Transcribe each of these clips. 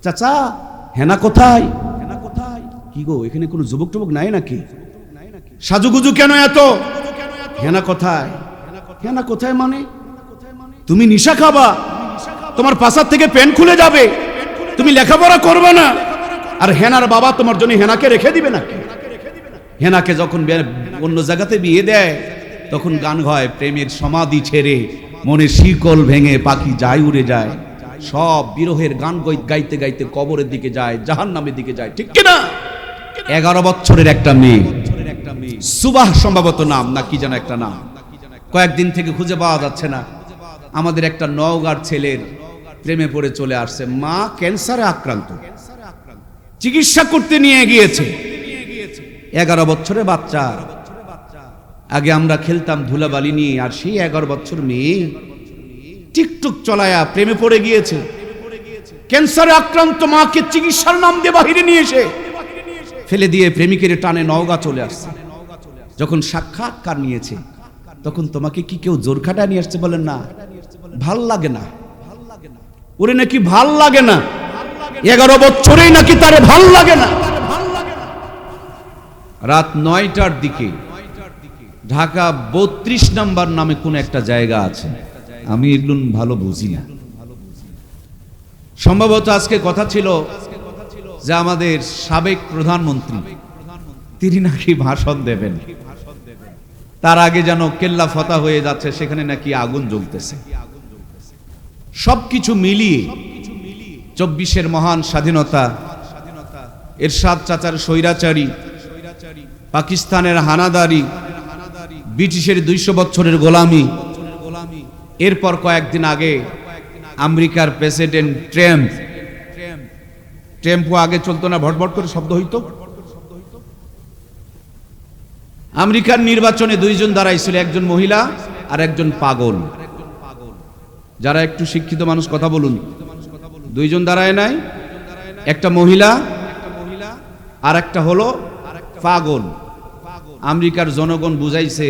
চাচা হেনা কোথায়? কি গো, এখানে কোনো যুবক টুবক নাই নাকি? সাজুগুজু কেন এত? হেনা কোথায়? হেনা কোথায় মানে? তুমি নিশা খাবা, তোমার পাশার থেকে প্যান্ট খুলে যাবে, তুমি লেখাপড়া করবে না, আর হেনার বাবা তোমার জন্য হেনাকে রেখে দিবে নাকি? হেনাকে যখন অন্য জায়গাতে বিয়ে দেয় তখন গান হয়, প্রেমের সমাধি ছেড়ে মনে শিকল ভেঙে পাখি যায় উড়ে যায়, সব বিরহের গান গাইতে গাইতে কবরের দিকে যায়, জাহান্নামের দিকে যায়, ঠিক কিনা? 11 বছরের একটা মেয়ে, সুবাহ সম্ভবত নাম, না কি যেন একটা নাম, কয়েকদিন থেকে খুঁজে পাওয়া যাচ্ছে না। আমাদের একটা নওগাঁর ছেলের প্রেমে পড়ে চলে আসছে, মা ক্যান্সারে আক্রান্ত, চিকিৎসা করতে নিয়ে গিয়েছে, 11 বছরের বাচ্চা। আগে আমরা খেলতাম ধুলাবালি নিয়ে, আর সেই 11 বছর মেয়ে টিকটক চলায়া প্রেমে পড়ে গিয়েছে। ক্যান্সারে আক্রান্ত মাকে চিকিৎসার নাম দিয়ে বাহিরে নিয়ে এসে ফেলে দিয়ে প্রেমিকের টানে নওগাঁ চলে আসছে। যখন সাক্ষাৎকার নিয়েছে তখন তোমাকে কি কেউ জোর খাটায় নিয়ে আসছে? বলেন না, ভাল লাগে না, ওরে নাকি ভাল লাগে না, 11 বছরেই নাকি তারে ভাল লাগে না। রাত 9টার দিকে ঢাকা 32 নাম্বার নামে কোন একটা জায়গা আছে, আমি এগুলো ভালো বুঝি না, সম্ভবত আজকে কথা ছিল যে আমাদের সাবেক প্রধানমন্ত্রী তিনি নাকি ভাষণ দেবেন, তার আগে যেন কেল্লা ফতা হয়ে যাচ্ছে, সেখানে নাকি আগুন জ্বলতেছে। সবকিছু মিলিয়ে 24-এর মহান স্বাধীনতা, এরশাদ চাচার স্বৈরাচারী, পাকিস্তানের হানাদারি, ব্রিটিশের 200 বছরের গোলামি, এরপর কয়েকদিন আগে আমেরিকার প্রেসিডেন্ট ট্রাম্পও আগে চলতো না, ভটভট করে শব্দ হইতো। আমেরিকার নির্বাচনে 2 জন দাঁড়াইছিল, একজন মহিলা আর একজন পাগল। যারা একটু শিক্ষিত মানুষ কথা বলুন, 2 জন দাঁড়ায় নাই, একটা মহিলা আর একটা হলো পাগল। আমেরিকার জনগণ বুঝাইছে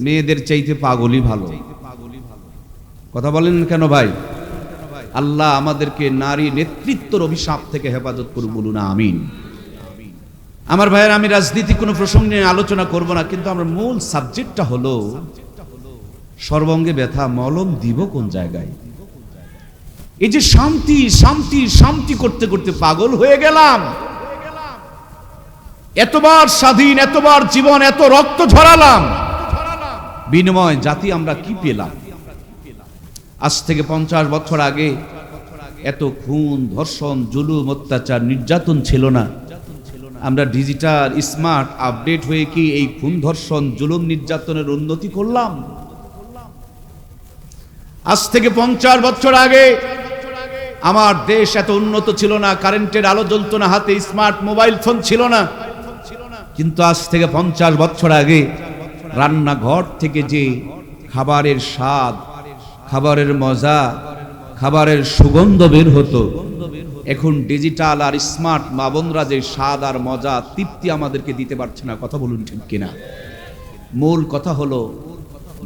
মেয়েদের চাইতে পাগলই ভালো। কথা বলেন কেন ভাই? আল্লাহ আমাদেরকে নারী নেতৃত্বের অভিশাপ থেকে হেফাজত করুন, বলুন আমিন। আমার ভাইয়ের, আমি রাজনীতি কোনো প্রসঙ্গ নিয়ে আলোচনা করব না, কিন্তু আমার মূল সাবজেক্টটা হলো সর্বঙ্গে ব্যথা মলম দিব কোন জায়গায়? এই যে শান্তি শান্তি শান্তি করতে করতে পাগল হয়ে গেলাম, এতবার স্বাধীন, এতবার জীবন, এত রক্ত ঝরালাম, বিনিময় জাতি আমরা কি পেলাম? আজ থেকে 50 বছর আগে এত খুন, ধর্ষণ, জুলুম, অত্যাচার, নির্যাতন ছিল না। আমরা ডিজিটাল স্মার্ট আপডেট হয়ে কি এই খুন, ধর্ষণ, জুলুম, নির্যাতনের উন্নতি করলাম? আজ থেকে 50 বছর আগে আমার দেশ এত উন্নত ছিল না, কারেন্টের আলো জ্বলতো না, হাতে স্মার্ট মোবাইল ফোন ছিল না। কিন্তু আজ থেকে 50 বছর আগে রান্নাঘর থেকে যে খাবারের স্বাদ, খাবারের মজা, খাবারের সুগন্ধ বের হতো, এখন ডিজিটাল আর স্মার্ট মা বোনরা যে স্বাদ আর মজা, তৃপ্তি আমাদেরকে দিতে পারছে না। কথা বলুন ঠিক কিনা? মূল কথা হলো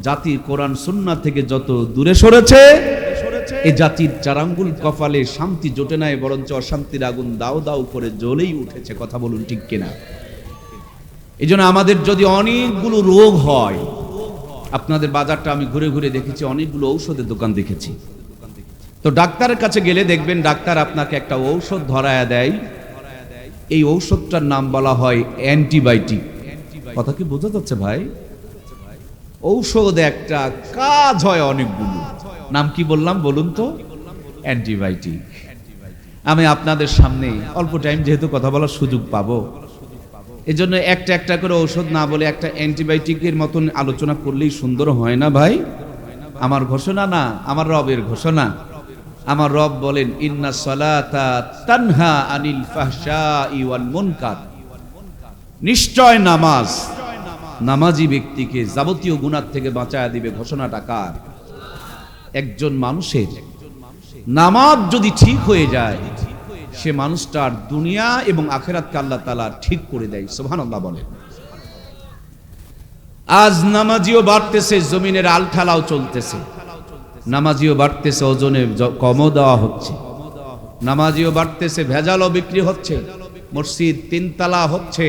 জাতি কোরআন সুন্নাহ থেকে যত দূরে সরেছে, এই জাতির 4 আঙ্গুল কপালে শান্তি জোটে নাই, বরঞ্চ অশান্তির আগুন দাও দাও করে জ্বলেই উঠেছে। কথা বলুন ঠিক কিনা? এই জন্য আমাদের যদি অনেকগুলো রোগ হয়, আপনাদের বাজারটা আমি ঘুরে ঘুরে দেখেছি, অনেকগুলো ঔষধের দোকান দেখেছি, তো ডাক্তারের কাছে গেলে দেখবেন ডাক্তার আপনাকে একটা ঔষধ ধরায়া দেয়, এই ঔষধটার নাম বলা হয় অ্যান্টিবায়োটিক। কথা কি বোঝা যাচ্ছে ভাই? ঔষধ একটা, কাজ হয় অনেকগুলো। নাম কি বললাম বলুন তো? অ্যান্টিবায়োটিক। আমি আপনাদের সামনে অল্প টাইম যেহেতু কথা বলার সুযোগ পাবো, এজন্য একটা একটা করে ঔষধ না বলে একটা অ্যান্টিবায়োটিকের মতন আলোচনা করলেই সুন্দর হয় না ভাই? আমার ঘোষণা না, আমার রবের ঘোষণা। আমার রব বলেন, ইন্না সালাতা তানহা আনিল ফাহশাই ওয়াল মুনকার, নিশ্চয় নামাজ নামাজি ব্যক্তিকে যাবতীয় গুনাহ থেকে বাঁচায়া দিবে। ঘোষণাটা কার? একজন মানুষের। নামাজ যদি ঠিক হয়ে যায়, সে মানুষটার দুনিয়া এবং আখিরাতকে আল্লাহ তাআলা ঠিক করে দেয়। সুবহানাল্লাহ বলেন। আজ নামাজিও বাড়তেছে, জমিনের আলঠালাও চলতেছে, নামাজিও বাড়তেছে, ওজনে কমও দেওয়া হচ্ছে। নামাজিও বাড়তেছে, ভেজালও বিক্রি হচ্ছে, মসজিদ তিনতলা হচ্ছে,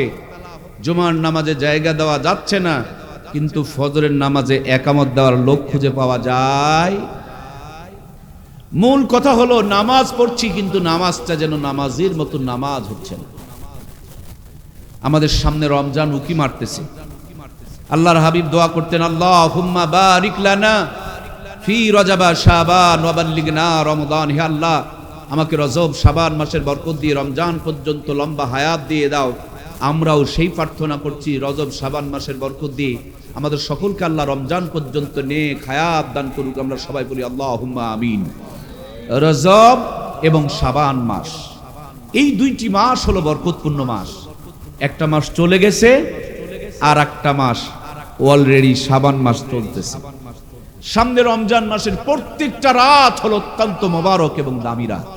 জুমার নামাজে জায়গা দেওয়া যাচ্ছে না, কিন্তু ফজরের নামাজে একামত দেওয়ার লোক খুঁজে পাওয়া যায়। মূল কথা হলো নামাজ পড়ছি, কিন্তু নামাজটা যেন নামাজের মতো নামাজ হচ্ছে না। আমাদের সামনে রমজান উকি মারতেছে। আল্লাহর হাবিব দোয়া করতেন, আল্লাহুম্মা বারিক লানা ফি রজবা শাবান ওয়া বাল্লিগনা রমাদান। হে আল্লাহ, আমাকে রজব শাবান মাসের বরকত দিয়ে রমজান পর্যন্ত লম্বা হায়াত দিয়ে দাও। আমরাও সেই প্রার্থনা করছি, রজব শাবান মাসের বরকত দিয়ে আমাদের সকলকে আল্লাহ রমজান পর্যন্ত নেক হায়াত দান করুক। আমরা সবাই বলি আল্লাহুম্মা আমিন। রজব এবং শাবান মাস, এই দুইটি মাস হলো বরকতপূর্ণ মাস। একটা মাস চলে গেছে, আর একটা মাস অলরেডি শাবান মাস চলতেছে। সামনে রমজান মাসের প্রত্যেকটা রাত হলো অত্যন্ত মোবারক এবং দামি রাত।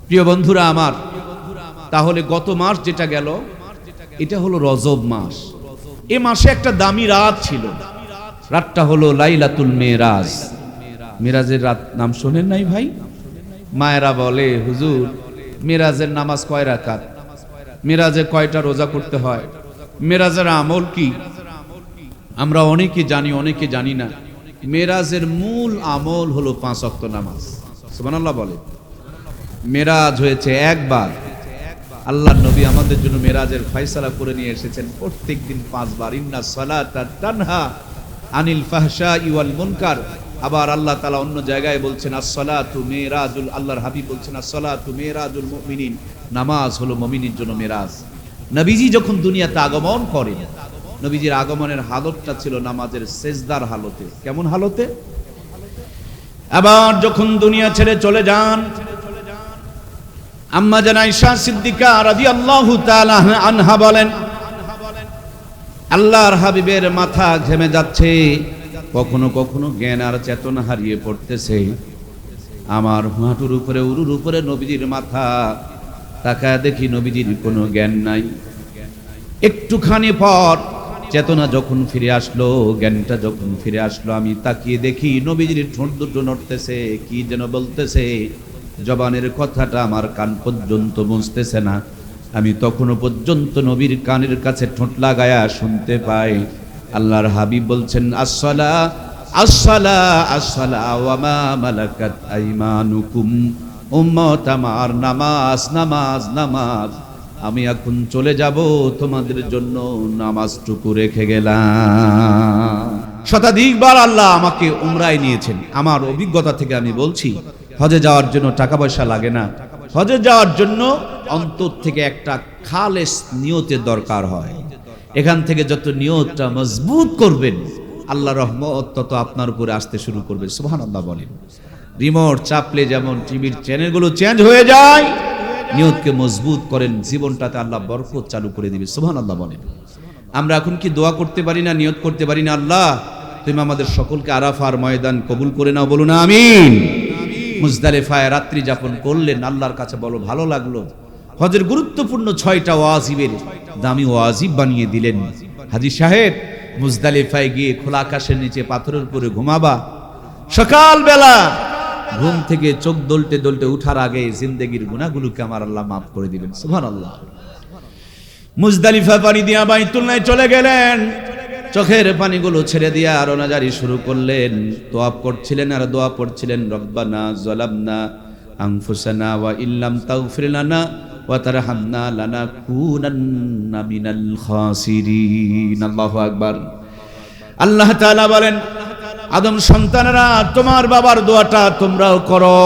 প্রিয় বন্ধুরা আমার, তাহলে গত মাস যেটা গেল এটা হলো রজব মাস। এ মাসে একটা দামি রাত ছিল, রাতটা হলো লাইলাতুল মেরাজ। মেরাজের রাত নাম শোনেন নাই ভাই? মায়েরা বলে, হুজুর মেরাজের নামাজ কয় রাকাত, মেরাজে কয়টা রোজা করতে হয়, মেরাজের আমল কি? আমরা অনেকে জানি, অনেকে জানি না। মেরাজের মূল আমল হলো 5 ওয়াক্ত নামাজ। সুবহানাল্লাহ বলে। মেরাজ হয়েছে একবার। আল্লাহর নবী আমাদের জন্য মেরাজের ফয়সালা করে নিয়ে এসেছেন প্রত্যেকদিন 5 বার। ইন্না সালাতা তানহা আনিল ফাহশাই ওয়াল মুনকার। আবার আল্লাহ তাআলা অন্য জায়গায় বলছেন, as-সালাতু মিরাজুল, আল্লাহর হাবিব বলছেন, as-সালাতু মিরাজুল মুমিনিন, নামাজ হলো মুমিনের জন্য মেরাজ। নবীজি যখন দুনিয়াতে আগমন করেন, নবীজির আগমনের হালতটা ছিল নামাজের সেজদার হালতে। কেমন হালতে? আবার যখন দুনিয়া ছেড়ে চলে যান, আম্মা জান আয়েশা সিদ্দিকা রাদিয়াল্লাহু তাআলা আনহা বলেন, আল্লাহর হাবিবের মাথা ঘেমে যাচ্ছে, কখনো কখনো জ্ঞান আর চেতনা হারিয়ে পড়তেছে। আমার হাঁটুর উপরে, উরুর উপরে নবীজির মাথা, তাকায় দেখি নবীজির কোনো জ্ঞান নাই। একটুখানি পর চেতনা যখন ফিরে আসলো, জ্ঞানটা যখন ফিরে আসলো, আমি তাকিয়ে দেখি নবীজির ঠোঁট দুটো নড়তেছে, কি যেন বলতেছে, জবানের কথাটা আমার কান পর্যন্ত পৌঁছতেছে না। আমি তখনও পর্যন্ত নবীর কানের কাছে ঠোঁট লাগায়া শুনতে পাই, আল্লাহর হাবিব বলছেন, আসসালা আসসালা আসসালা ওয়া মা মালাকাত আইমানুকুম। উম্মত আমার, নামাজ নামাজ নামাজ। আমি এখন চলে যাব, তোমাদের জন্য নামাজটুকু রেখে গেলাম। শতাধিকবার আল্লাহ আমাকে উমরায় নিয়েছেন। আমার অভিজ্ঞতা থেকে আমি বলছি, হজে যাওয়ার জন্য টাকা পয়সা লাগে না। হজে যাওয়ার জন্য অন্তর থেকে একটা খালেস নিয়তের দরকার হয়। এখান থেকে যত নিয়তটা মজবুত করবেন, আল্লাহ রহমত তত আপনার উপরে আসতে শুরু করবে। সুবহানাল্লাহ বলেন। রিমোট চাপলে যেমন টিভির চ্যানেলগুলো চেঞ্জ হয়ে যায়, নিয়তকে মজবুত করেন, জীবনটাতে আল্লাহ বরকত চালু করে দিবে। সুবহানাল্লাহ বলেন। আমরা এখন কি দোয়া করতে পারি না, নিয়ত করতে পারি না, আল্লাহ তুমি আমাদের সকলকে আরাফার ময়দান কবুল করে নাও, বলুন আমিন। মুজদালিফায় রাত্রি যাপন করলেন, আল্লাহর কাছে বলো ভালো লাগলো। হজের গুরুত্বপূর্ণ 6টা ওয়াজিবের দামি ওয়াজিব বানিয়ে দিলেন। হাজী সাহেব, মুজদালিফায় গিয়ে খোলা আকাশের নিচে পাথরের উপরে ঘুমাবা। সকালবেলা ঘুম থেকে চোখ দোলতে দোলতে উঠার আগে জিন্দেগির গুনাহগুলোকে আমার আল্লাহ মাফ করে দিবেন। সুবহানাল্লাহ। মুজদালিফা পানি দিয়া বাইতুল্লাহে চলে গেলেন, চোখের পানিগুলো ছেড়ে দিয়া রোনাজারি শুরু করলেন। তোয়াব করছিলেন আর দোয়া পড়ছিলেন, রব্বানা যালামনা আনফুসানা ওয়া ইল্লাম তাগফির লানা ওয়া তারহামনা লানাকুনান্না মিনাল খাসিরিন। আল্লাহু আকবার। আল্লাহ তাআলা বলেন, আদম সন্তানেরা, তোমার বাবার দোয়াটা তোমরাও করো।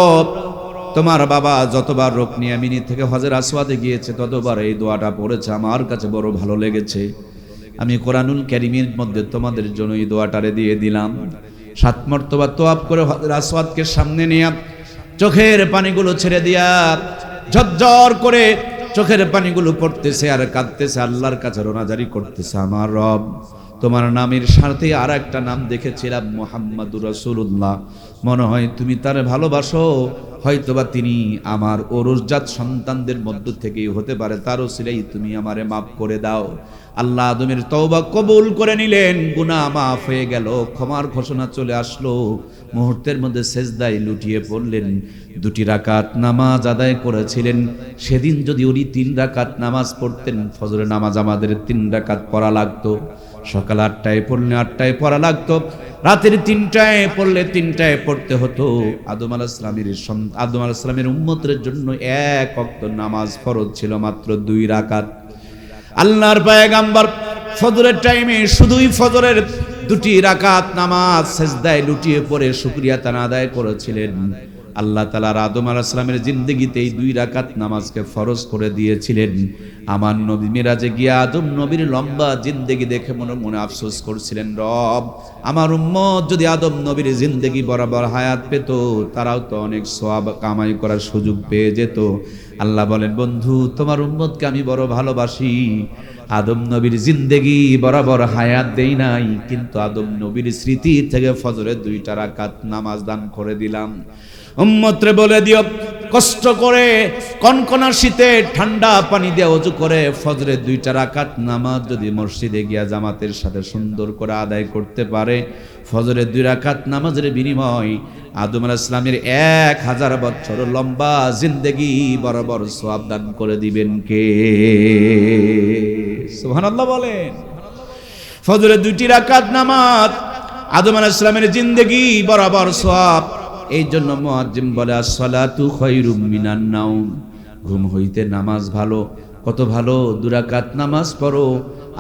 তোমার বাবা যতবার রুকনি ইয়ামিনী থেকে হজের আসওয়াদে গিয়েছে, ততবার এই দোয়াটা পড়েছে। আমার কাছে বড় ভালো লেগেছে। আমি কোরআনুল কারীমের মধ্যে তোমাদের জন্য এই দোয়াটারে দিয়ে দিলাম। 7 মর্তবা তোয়াব করে হজের আসওয়াদকে সামনে নিয়ে চোখের পানিগুলো ছেড়ে দিয়া ঝরঝর করে চোখের পানিগুলো পড়তেছে আর কাঁদতেছে, আল্লাহর কাছে রোনাজারি করতেছে, আমার রব, তোমার নামের সাথে আর একটা নাম দেখেছিলাম, মুহাম্মাদুর রাসূলুল্লাহ। মনে হয় তুমি তারে ভালোবাসো, হয়তোবা তিনি আমার ওরসজাত সন্তানদের মধ্য থেকেই হতে পারে, তার ওসিলাই তুমি আমারে মাফ করে দাও। আল্লাহ আদমের তওবা কবুল করে নিলেন, গুনাহ মাফ হয়ে গেল, ক্ষমার ঘোষণা চলে আসলো। মুহূর্তের মধ্যে সেজদায় লুটিয়ে পড়লেন। 2টি রাকাত নামাজ আদায় করেছিলেন। সেদিন যদি উনি 3 রাকাত নামাজ পড়তেন, ফজরের নামাজ আমাদের 3 রাকাত পড়া লাগতো। সকাল 8টায় পড়লে 8টায় পড়া লাগতো, রাতের 3টায় পড়লে 3টায় পড়তে হতো। আদম আলাইহিস সালামের উম্মতের জন্য 1 ওয়াক্ত নামাজ ফরজ ছিল মাত্র 2 রাকাত। আল্লাহর পয়গম্বর ফজরের টাইমে শুধুই ফজরের 2টি রাকাত নামাজ সেজদায় লুটিয়ে পড়ে শুকরিয়া তান আদায় করেছিলেন। আল্লাহ তাআলা আদম আলাইহিস সালামের জিন্দেগিতে এই 2 রাকাত নামাজকে ফরজ করে দিয়েছিলেন। আমার নবী মিরাজে গিয়ে আদম নবীর লম্বা জিন্দেগি দেখে মনে মনে আফসোস করছিলেন, রব আমার উম্মত যদি আদম নবীর জিন্দেগি বরাবর হায়াত পেত, তারাও তো অনেক সওয়াব কামাই করার সুযোগ পেয়ে যেত। আল্লাহ বলেন, বন্ধু তোমার উম্মতকে আমি বড় ভালোবাসি। আদম নবীর জিন্দেগি বরাবর হায়াত দেই নাই, কিন্তু আদম নবীর স্মৃতি থেকে ফজরের 2টা রাকাত নামাজ দান করে দিলাম। উম্মতরে বলে দিও, কষ্ট করে কনকনা শীতে ঠান্ডা পানি দিয়ে ওযু করে ফজরের 2টা রাকাত নামাজ যদি মসজিদে গিয়া জামাতের সাথে সুন্দর করে আদায় করতে পারে, ফজরের 2 রাকাত নামাজের বিনিময় আদম আলাইহিস সালামের 1000 বছর লম্বা জিন্দেগি বরাবর সওয়াব দান করে দিবেন কে? সুবহানাল্লাহ বলেন। ফজরের 2টি রাকাত নামাজ আদম আলাইহিস সালামের জিন্দেগি বরাবর সওয়াব। এই জন্য মুয়াজ্জিম বলে, আসসালাতু খায়রুম মিনান নাওম, ঘুম হইতে নামাজ ভালো। কত ভালো, 2 রাকাত নামাজ পড়ো।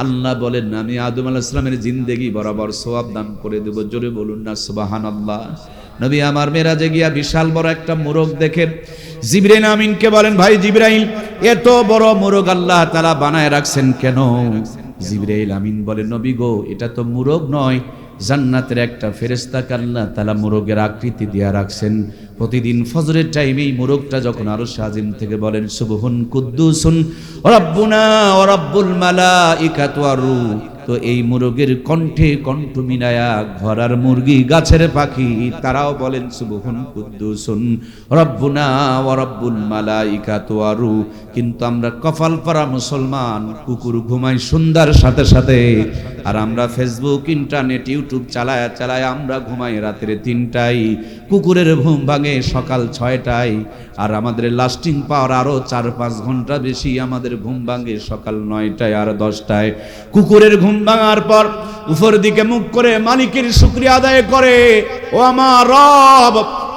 আল্লাহ বলেন, আমি আদম আলাইহিস সালামের জিন্দেগি বরাবর সওয়াব দান করে দেব। জোরে বলুন না সুবহানাল্লাহ। নবী আমার মেরাজে গিয়া বিশাল বড় একটা মোরগ দেখে জিবরাইল আমিনকে বলেন, ভাই জিবরাইল, এত বড় মোরগ আল্লাহ তাআলা বানায় রাখছেন কেন? জিবরাইল আমিন বলে, নবী গো, এটা তো মোরগ নয়, জান্নাতের একটা ফেরেশতাকে আল্লাহ তাআলা মোরগের আকৃতি দিয়া রাখছেন। প্রতিদিন ফজরের টাইমে এই মোরগটা যখন আরশ আজিম থেকে বলেন সুবহুন কুদ্দুসুন রাব্বুনা ওয়া রাব্বুল মালাইকাতু ওয়ার রূহ, তো এই মোরগের কণ্ঠে কণ্ঠ মিলায়া ঘরার মুরগি, গাছের পাখি, তারাও বলেন সুবহুন কুদ্দুসুন রাব্বুনা ওয়া রাব্বুল মালাইকাতু ওয়ার রূহ। কিন্তু আমরা কপাল পাড়া মুসলমান, কুকুর ঘুমাই সন্ধ্যার সাথে সাথে, আর আমরা ফেসবুক, ইন্টারনেট, ইউটিউব চালায়া চালায়া আমরা ঘুমাই রাতের 3টায়, কুকুরের ঘুম ভাঙে সকাল 6টায়, আর আমাদের লাস্টিং পাওয়ার আরো 4-5 ঘন্টা বেশি, আমাদের ঘুম ভাঙে সকাল 9টায় আর 10টায়। কুকুরের ঘুম ভাঙার পর উপর দিকে মুখ করে মালিকের শুকরিয়া আদায় করে, ও আমার রব,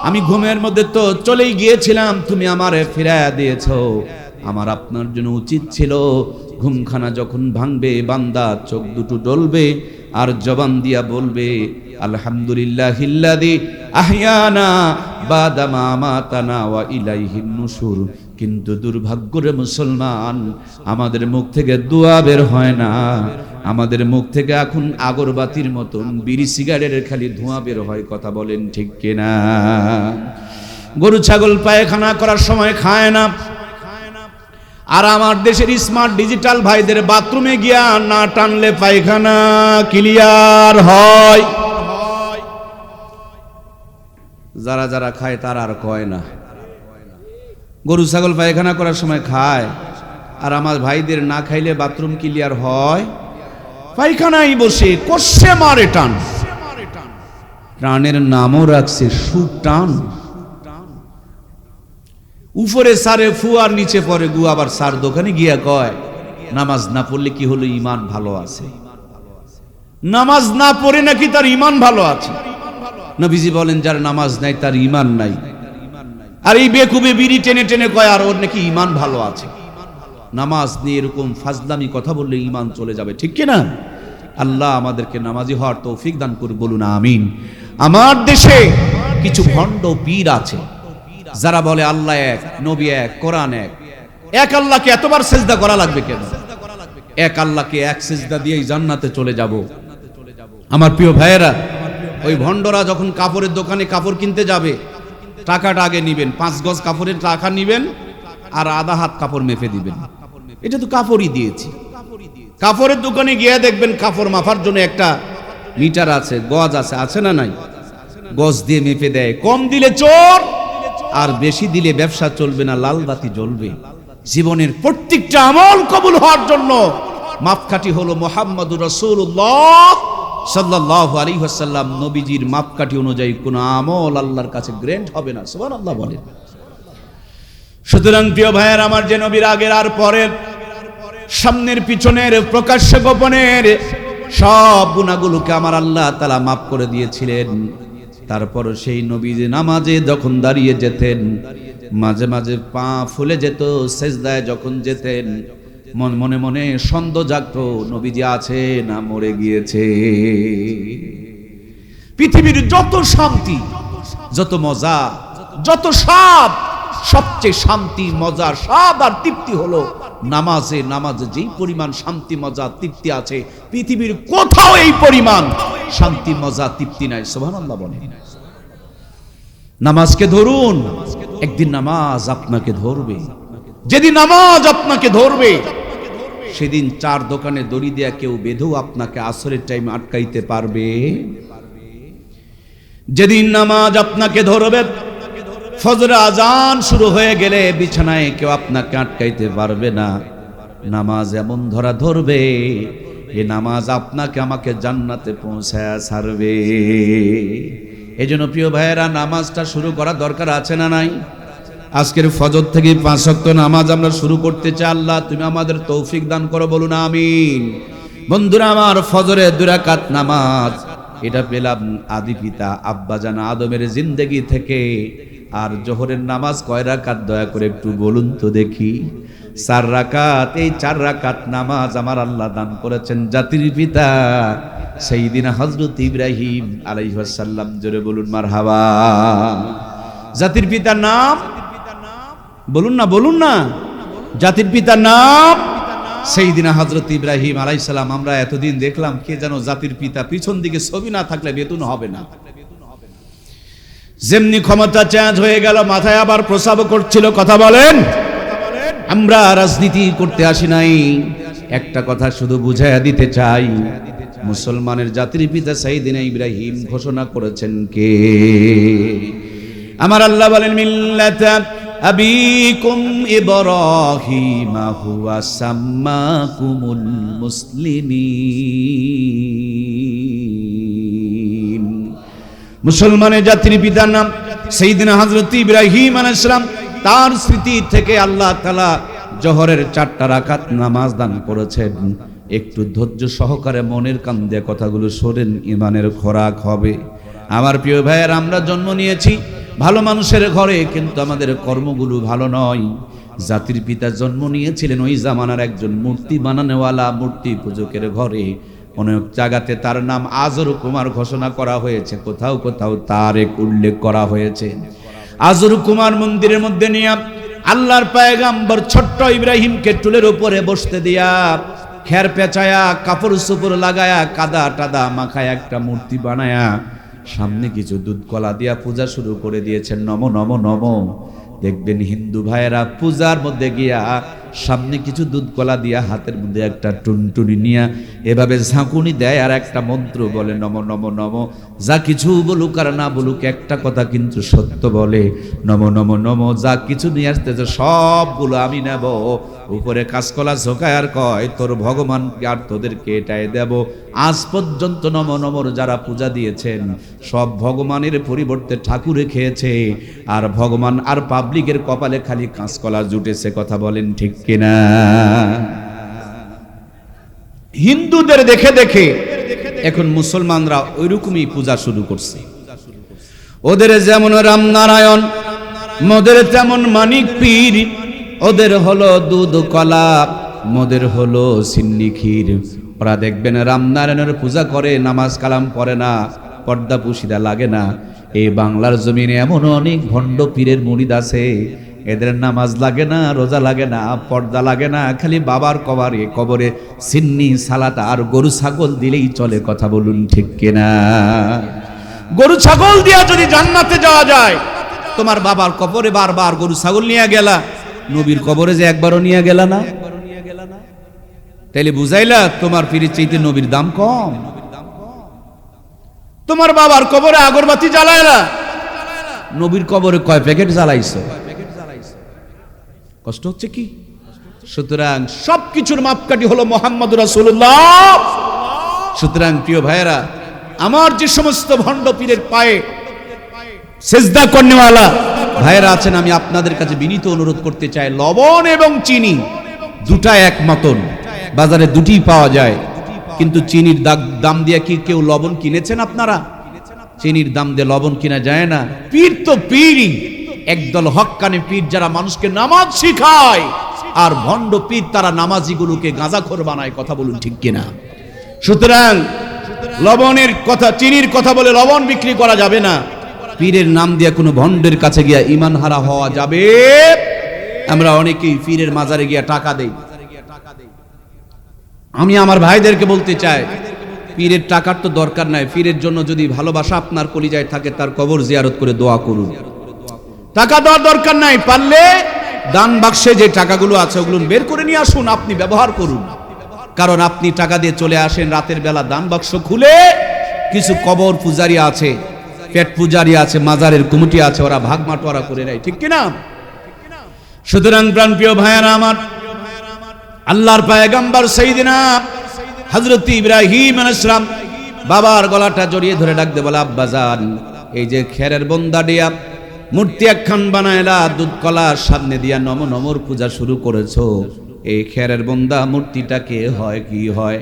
আমি ঘুমের মধ্যে তো চলেই গিয়েছিলাম, তুমি আমারে ফিরাইয়া দিয়েছো। আমার আপনার জন্য উচিত ছিল ঘুমখানা যখন ভাঙবে, বান্দা চোখ দুটো ডলবে আর জবান দিয়া বলবে, আলহামদুলিল্লাহিল্লাযী আহইয়ানা বাদা মা আমাতানা ওয়া ইলাইহিন নুশুর। কিন্তু দুর্ভাগ্যরে মুসলমান, আমাদের মুখ থেকে দোয়া বের হয় না, আমাদের মুখ থেকে এখন আগরবাতির মতন বিড়ি সিগারেটের খালি ধোঁয়া বের হয়। কথা বলেন ঠিক কিনা? গরু ছাগল পায়খানা করার সময় খায় না, আর আমার দেশের স্মার্ট ডিজিটাল ভাইদের বাথরুমে গিয়া না টানলে পায়খানা ক্লিয়ার হয়। যারা যারা খায় তারা আর কয় না। গরু ছাগল পায়খানা করার সময় খায়, আর আমার ভাইদের না খাইলে বাথরুম ক্লিয়ার হয়। পায়খানায় বসে কষে মারে টান, টানের নামও রাখছে সুখ টান। উপরে সারে ফু আর নিচে পরে গু, আবার সার দোকানে গিয়া কয় নামাজ না পড়লে কি হলো, ইমান ভালো আছে। নামাজ না পড়ে নাকি তার ইমান ভালো আছে। নবীজি বলেন, যার নামাজ নাই তার ইমান নাই। আর এই বেকুবে বিড়ি টেনে টেনে কয় আর ওর নাকি ইমান ভালো আছে। নামাজ নিয়ে এরকম ফাজলামি কথা বললে ইমান চলে যাবে, ঠিক কিনা? আল্লাহ আমাদেরকে নামাজি হওয়ার তৌফিক দান করুন, বলুন আমিন। আমার দেশে কিছু ভণ্ড পীর আছে যারা বলে আল্লাহ এক, নবী এক, কোরআন এক। এক আল্লাহকে এতবার সেজদা করা লাগবে কেন? এক আল্লাহকে এক সেজদা দিয়েই জান্নাতে চলে যাব। আমার প্রিয় ভাইয়েরা, ওই ভণ্ডরা যখন কাপড়ের দোকানে কাপড় কিনতে যাবে, টাকাটা আগে নিবেন, 5 গজ কাপড়ের টাকা নিবেন আর আধা হাত কাপড় মেপে দিবেন। এটা তো কাপড়ই দিয়েছি। কাপড়ের দোকানে গিয়ে দেখবেন কাপড় মাপার জন্য একটা মিটার আছে, গজ আছে, আছে না নাই? গজ দিয়ে মেপে দেয়। কম দিলে চোর, আর বেশি দিলে ব্যবসা চলবে না, লাল বাতি জ্বলবে। জীবনের প্রত্যেকটা আমল কবুল হওয়ার জন্য মাপকাঠি হলো মুহাম্মদুর রাসূলুল্লাহ সাল্লাল্লাহু আলাইহি ওয়াসাল্লাম নবীজির মাপকাঠি অনুযায়ী কোন আমল আল্লাহর কাছে গ্র্যান্ট হবে না। সুবহানাল্লাহ বলেন। সুতরাং প্রিয় ভাইয়ের আমার, যে নবীর আগের আর পরের, সামনের পিছনের, প্রকাশ্য গোপনের সব গুনাহগুলোকে আমার আল্লাহ তাআলা মাফ করে দিয়েছিলেন। তারপর সেই নবী যে নামাজে যখন দাঁড়িয়ে যেতেন, মাঝে মাঝে পা ফুলে যেত, সেজদায় যখন যেতেন মনে মনে সন্দেহ জাগতো, নবীজি আছে না মরে গিয়েছে। পৃথিবীর যত শান্তি, যত মজা, যত সবচেয়ে শান্তি, মজা, স্বাদ আর তৃপ্তি হলো নামাজে। নামাজে যেই পরিমাণ শান্তি, মজা, তৃপ্তি আছে, পৃথিবীর কোথাও এই পরিমাণ শান্তি, মজা, তৃপ্তি নাই। সুবহানাল্লাহ বলেন। নামাজকে ধরুন, একদিন নামাজ আপনাকে ধরবে। যেদিন নামাজ আপনাকে ধরবে, সেদিন চার দোকানে দড়ি দেয়া কেউ বেঁধেও আপনাকে আসরের টাইমে আটকাইতে পারবে। যেদিন নামাজ আপনাকে ধরবে, ফজর আজান শুরু হয়ে গেলে বিছানায় কেউ আপনাকে আটকাইতে পারবে না। নামাজ এমন ধরবে, এ নামাজ আপনাকে আমাকে জান্নাতে পৌঁছায়া ছাড়বে। এজন্য প্রিয় ভাইয়েরা, নামাজটা শুরু করা দরকার আছে না নাই? আজকের ফজর থেকে 5 ওয়াক্ত নামাজ আমরা শুরু করতে চাই। আল্লাহ তুমি আমাদের তৌফিক দান করো, বলুন আমিন। বন্ধুরা আমার, ফজরে 2 রাকাত নামাজ, এটা পেলাম আদি পিতা আব্বাজান আদমের জিন্দেগি থেকে। আর জোহরের নামাজ কয় রাকাত দয়া করে একটু বলুন তো দেখি? 4 রাকাত। এই 4 রাকাত নামাজ আমার আল্লাহ দান করেছেন জাতির পিতা সাইয়্যিদিনা হযরত ইব্রাহিম আলাইহিস সালাম। জোরে বলুন মারহাবা। জাতির পিতার নাম বলুন না, বলুন না। জাতির পিতার নাম সাইয়্যিদিনা হযরত ইব্রাহিম আলাইহিস সালাম। আমরা এতদিন দেখলাম কে যেন জাতির পিতা, পিছন দিকে ছবি না থাকলে বেতন হবে না। যেমনি ক্ষমতা চেঞ্জ হয়ে গেল, মাথায় আবার প্রস্রাব করছিল। কথা বলেন। আমরা রাজনীতি করতে আসি নাই, একটা কথা শুধু বুঝাইয়া দিতে চাই, মুসলমানের জাতির পিতা সাইয়্যিদিনা ইব্রাহিম ঘোষণা করেছেন কে? আমার আল্লাহ বলেন, মিল্লাতা আবিকুম ইব্রাহিম হুয়া সাম্মাকুমুল মুসলিমিন। মুসলমানের জাতির পিতার নাম সাইয়্যিদিনা হযরত ইব্রাহিম আলাইহিস সালাম। তার স্মৃতি থেকে আল্লাহ তাআলা জোহরের 4টা রাকাত নামাজ দান করেছেন। একটু ধৈর্য সহকারে মনের কান দিয়ে কথাগুলো শোনেন, ইমানের খোরাক হবে। আমার প্রিয় ভাইয়ের, আমরা জন্ম নিয়েছি ভালো মানুষের ঘরে, কিন্তু আমাদের কর্মগুলো ভালো নয়। জাতির পিতা জন্ম নিয়েছিলেন ওই জামানার একজন মূর্তি বানানোওয়ালা, মূর্তি পূজকের ঘরে। অনেক জায়গাতে তার নাম আজর কুমার ঘোষণা করা হয়েছে, কোথাও কোথাও তারেক উল্লেখ করা হয়েছে। আজর কুমার মন্দিরের মধ্যে নিয়ে আল্লাহর পয়গম্বর ছোট্ট ইব্রাহিমকে টুলের উপরে বসতে দিয়া, খের পেঁচায়া, কাপড় সুপড় লাগায়া, কাদা টাদা মাখায়া একটা মূর্তি বানায়া সামনে কিছু দুধ কলা দিয়া পূজা শুরু করে দিয়েছেন। নমো নমো নমো। দেখবেন হিন্দু ভাইয়েরা পূজার মধ্যে গিয়া সামনে কিছু দুধ কলা দিয়া, হাতের মধ্যে একটা টুনটুনি নিয়া এভাবে ঝাঁকুনি দেয় আর একটা মন্ত্র বলে, নমো নমো নমো। যা কিছু বলুক আর না বলুক, একটা কথা কিন্তু সত্য বলে, নমো নমো নমো। যা কিছু নিয়ে আসতেছে সবগুলো আমি নেব। উপরে কাঁচকলা ঝোঁকায় আর কয়, তোর ভগবানকে আর তোদেরকে এটাই দেব। আজ পর্যন্ত নমো নমোর যারা পূজা দিয়েছেন, সব ভগবানের পরিবর্তে ঠাকুরে খেয়েছে, আর ভগবান আর পাবলিকের কপালে খালি কাঁচকলা জুটেছে। কথা বলেন ঠিক কিনা? হিন্দুদের দেখে দেখে এখন মুসলমানরা ওইরকমই পূজা শুরু করছে। ওদের যেমন রামনারায়ণ, মোদের তেমন মানিক পীর। ওদের হলো দুধ কলা, মোদের হলো সিন্নি ক্ষীর। ওরা দেখবেন রামনারায়ণের পূজা করে, নামাজ কালাম পড়ে না, পর্দা পুশিদা লাগে না। এই বাংলার জমিনে এমন অনেক ভণ্ড পীরের মুরিদ আছে, এদের নামাজ লাগে না, রোজা লাগে না, পর্দা লাগে না, খালি বাবার কবরে সিন্নি, সালাত আর গরু ছাগল দিলেই চলে। কথা বলুন ঠিক কিনা? গরু ছাগল দিয়া যদি জান্নাতে যাওয়া যায়, তোমার বাবার কবরে বারবার গরু ছাগল নিয়ে গেলা, নবীর কবরে যে একবারও নিয়ে গেলা না, তাইলে বুঝাইলা তোমার পীরের চাইতে নবীর দাম কম। তোমার বাবার কবরে আগরবাতি জ্বালাইলা, নবীর কবরে কয় প্যাকেট জ্বালাইছো? কষ্ট হচ্ছে কি? সুতরাং সবকিছুর মাপকাঠি হলো মুহাম্মদুর রাসূলুল্লাহ। সুতরাং প্রিয় ভাইয়েরা, আমার যে সমস্ত ভণ্ড পীরের পায়ে সেজদা করনেওয়ালা ভাইয়েরা আছেন, আমি আপনাদের কাছে বিনীত অনুরোধ করতে চাই, লবণ এবং চিনি দুটা এক মতন, বাজারে দুটি পাওয়া যায়, কিন্তু চিনির দাম দিয়ে কি কেউ লবণ কিনেছেন আপনারা? চিনির দাম দিয়ে লবণ কিনা যায় না। পীর তো পীরই, একদল হক্কানি পীর যারা মানুষকে নামাজ শিখায়, আর ভণ্ড পীর তারা নামাজিগুলোকে গাঁজাখোর বানায়। কথা বলুন ঠিক কিনা? সুতরাং লবণের কথা, চিনির কথা বলে লবণ বিক্রি করা যাবে না। পীরের নাম দিয়ে কোনো ভণ্ডের কাছে গিয়া ঈমান হারা হওয়া যাবে। আমরা অনেকেই পীরের মাজারে গিয়া টাকা দেই। আমি আমার ভাইদেরকে বলতে চাই, পীরের টাকার তো দরকার নাই। পীরের জন্য যদি ভালোবাসা আপনার কলিজায় থাকে, তার কবর জিয়ারত করে দোয়া করুন। টাকা দেওয়ার দরকার নাই, পারলে দান বাক্সে যে টাকাগুলো আছে ওগুলো বের করে নিয়ে আসুন, আপনি ব্যবহার করুন। কারণ আপনি টাকা দিয়ে চলে আসেন, রাতের বেলা দান বাক্স খুলে কিছু কবর পূজারি আছে, পেট পূজারি আছে, মাজারের কমিটি আছে, ওরা ভাগ মাটোয়ারা করে নেয়, ঠিক কিনা? সুতরাং প্রাণপ্রিয় ভাইয়েরা আমার, আল্লাহর পয়গম্বর সাইয়েদিনা হযরত ইব্রাহিম আলাইহিস সালাম বাবার গলাটা জড়িয়ে ধরে ডাকতে বলে, আব্বাজান, এই যে খেরের বন্দা দিয়া মূর্তি একখান বানায়লা, দুধ কলার সামনে দিয়া নম নমর পূজা শুরু করেছো, এই খেরের বন্দা মূর্তিটাকে হয় কি হয়?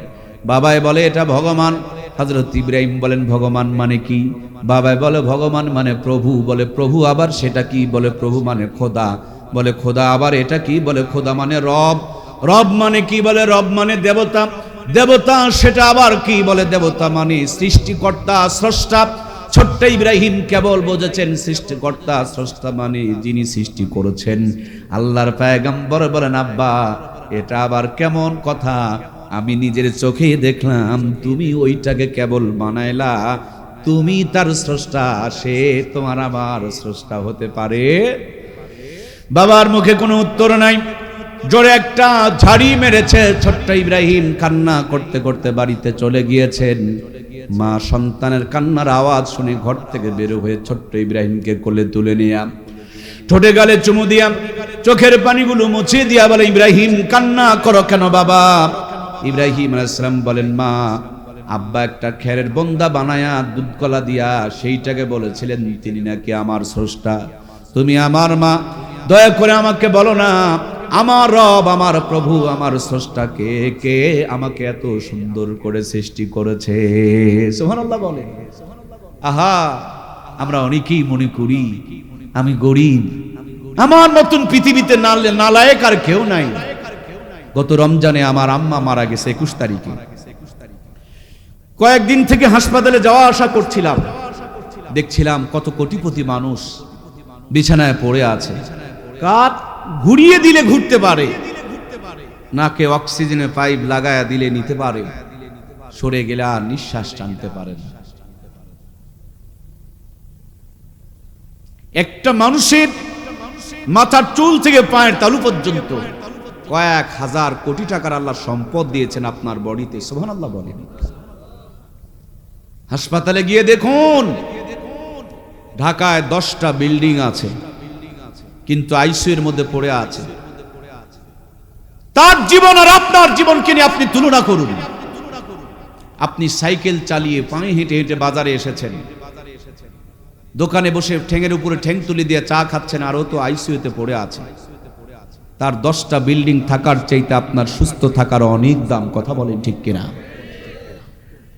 বাবাই বলে এটা ভগবান। হযরত ইব্রাহিম বলেন ভগবান মানে কি? বাবাই বলে ভগবান মানে প্রভু। বলে প্রভু আবার সেটা কি? বলে প্রভু মানে খোদা। বলে খোদা আবার এটা কি? বলে খোদা মানে রব। রব মানে কি? বলে রব মানে দেবতা। দেবতা সেটা আবার কি? বলে দেবতা মানে সৃষ্টিকর্তা, স্রষ্টা। ছোট্ট ইব্রাহিম কেবল বুঝেছেন সৃষ্টিকর্তা স্রষ্টা মানে যিনি সৃষ্টি করেছেন। আল্লাহর পয়গম্বর বলেন, আব্বা এটা আবার কেমন কথা? আমি নিজের চোখে দেখলাম তুমি ওইটাকে কেবল বানাইলা, তুমি তার স্রষ্টা, সে তোমার আমার স্রষ্টা হতে পারে? বাবার মুখে কোনো উত্তর নাই। জোরে একটা ঝাড়ি মেরেছে। ছোট্ট ইব্রাহিম কান্না করতে করতে বাড়িতে চলে গিয়েছেন। মা সন্তানের কান্নার আওয়াজ শুনে ঘর থেকে বের হয়ে ছোট্ট ইব্রাহিমকে কোলে তুলে নিয়ে ঠোঁটে গালে চুমু দিয়া চোখের পানিগুলো মুছে দিয়া বলে, ইব্রাহিম কান্না করো কেন বাবা? ইব্রাহিম আলাইহিস সালাম বলেন, মা আব্বা একটা খেরের বন্দা বানায়া দুধ কলা দিয়া সেইটাকে বলেছিলেন তিনি নাকি আমার স্রষ্টা। তুমি আমার মা, দয়া করে আমাকে বলো না আমার রব, আমার প্রভু, আমার স্রষ্টা কে? কে আমাকে এত সুন্দর করে সৃষ্টি করেছে? সুবহানাল্লাহ বলে। আহা, আমরা অনেকেই মনে করি আমি গরিব, আমার মতন পৃথিবীতে নালায়েক আর কেউ নাই। গত রমজানে আমার আম্মা মারা গেছে 21 তারিখে। কয়েকদিন থেকে হাসপাতালে যাওয়া আসা করছিলাম, দেখছিলাম কত কোটিপতি মানুষ বিছানায় পড়ে আছে। কার ঘুরিয়ে দিলে ঘুরতে পারে, নাকে অক্সিজেনের পাইপ লাগায়া দিলে নিতে পারে, সরে গেলে আর নিঃশ্বাস টানতে পারে না। একটা মানুষের মাথার চুল থেকে পায়ের তালু পর্যন্ত কয়েক হাজার কোটি টাকার আল্লাহ সম্পদ দিয়েছেন আপনার বডিতে। সুবহানাল্লাহ বলেন। হাসপাতালে গিয়ে দেখুন, ঢাকায় 10টা বিল্ডিং আছে, কিন্তু আইসিইউর মধ্যে পড়ে আছে। তার জীবন আর আপনার জীবনকে নিয়ে আপনি তুলনা করুন। আপনি সাইকেল চালিয়ে পায়ে হেঁটে হেঁটে বাজারে এসেছেন, দোকানে বসে ঠ্যাঙের উপরে ঠ্যাং তুলে দিয়ে চা খাচ্ছেন, আর ও তো আইসিইউতে পড়ে আছে। তার 10টা বিল্ডিং থাকার চাইতে আপনার সুস্থ থাকার অনেক দাম। কথা বলেন ঠিক কিনা?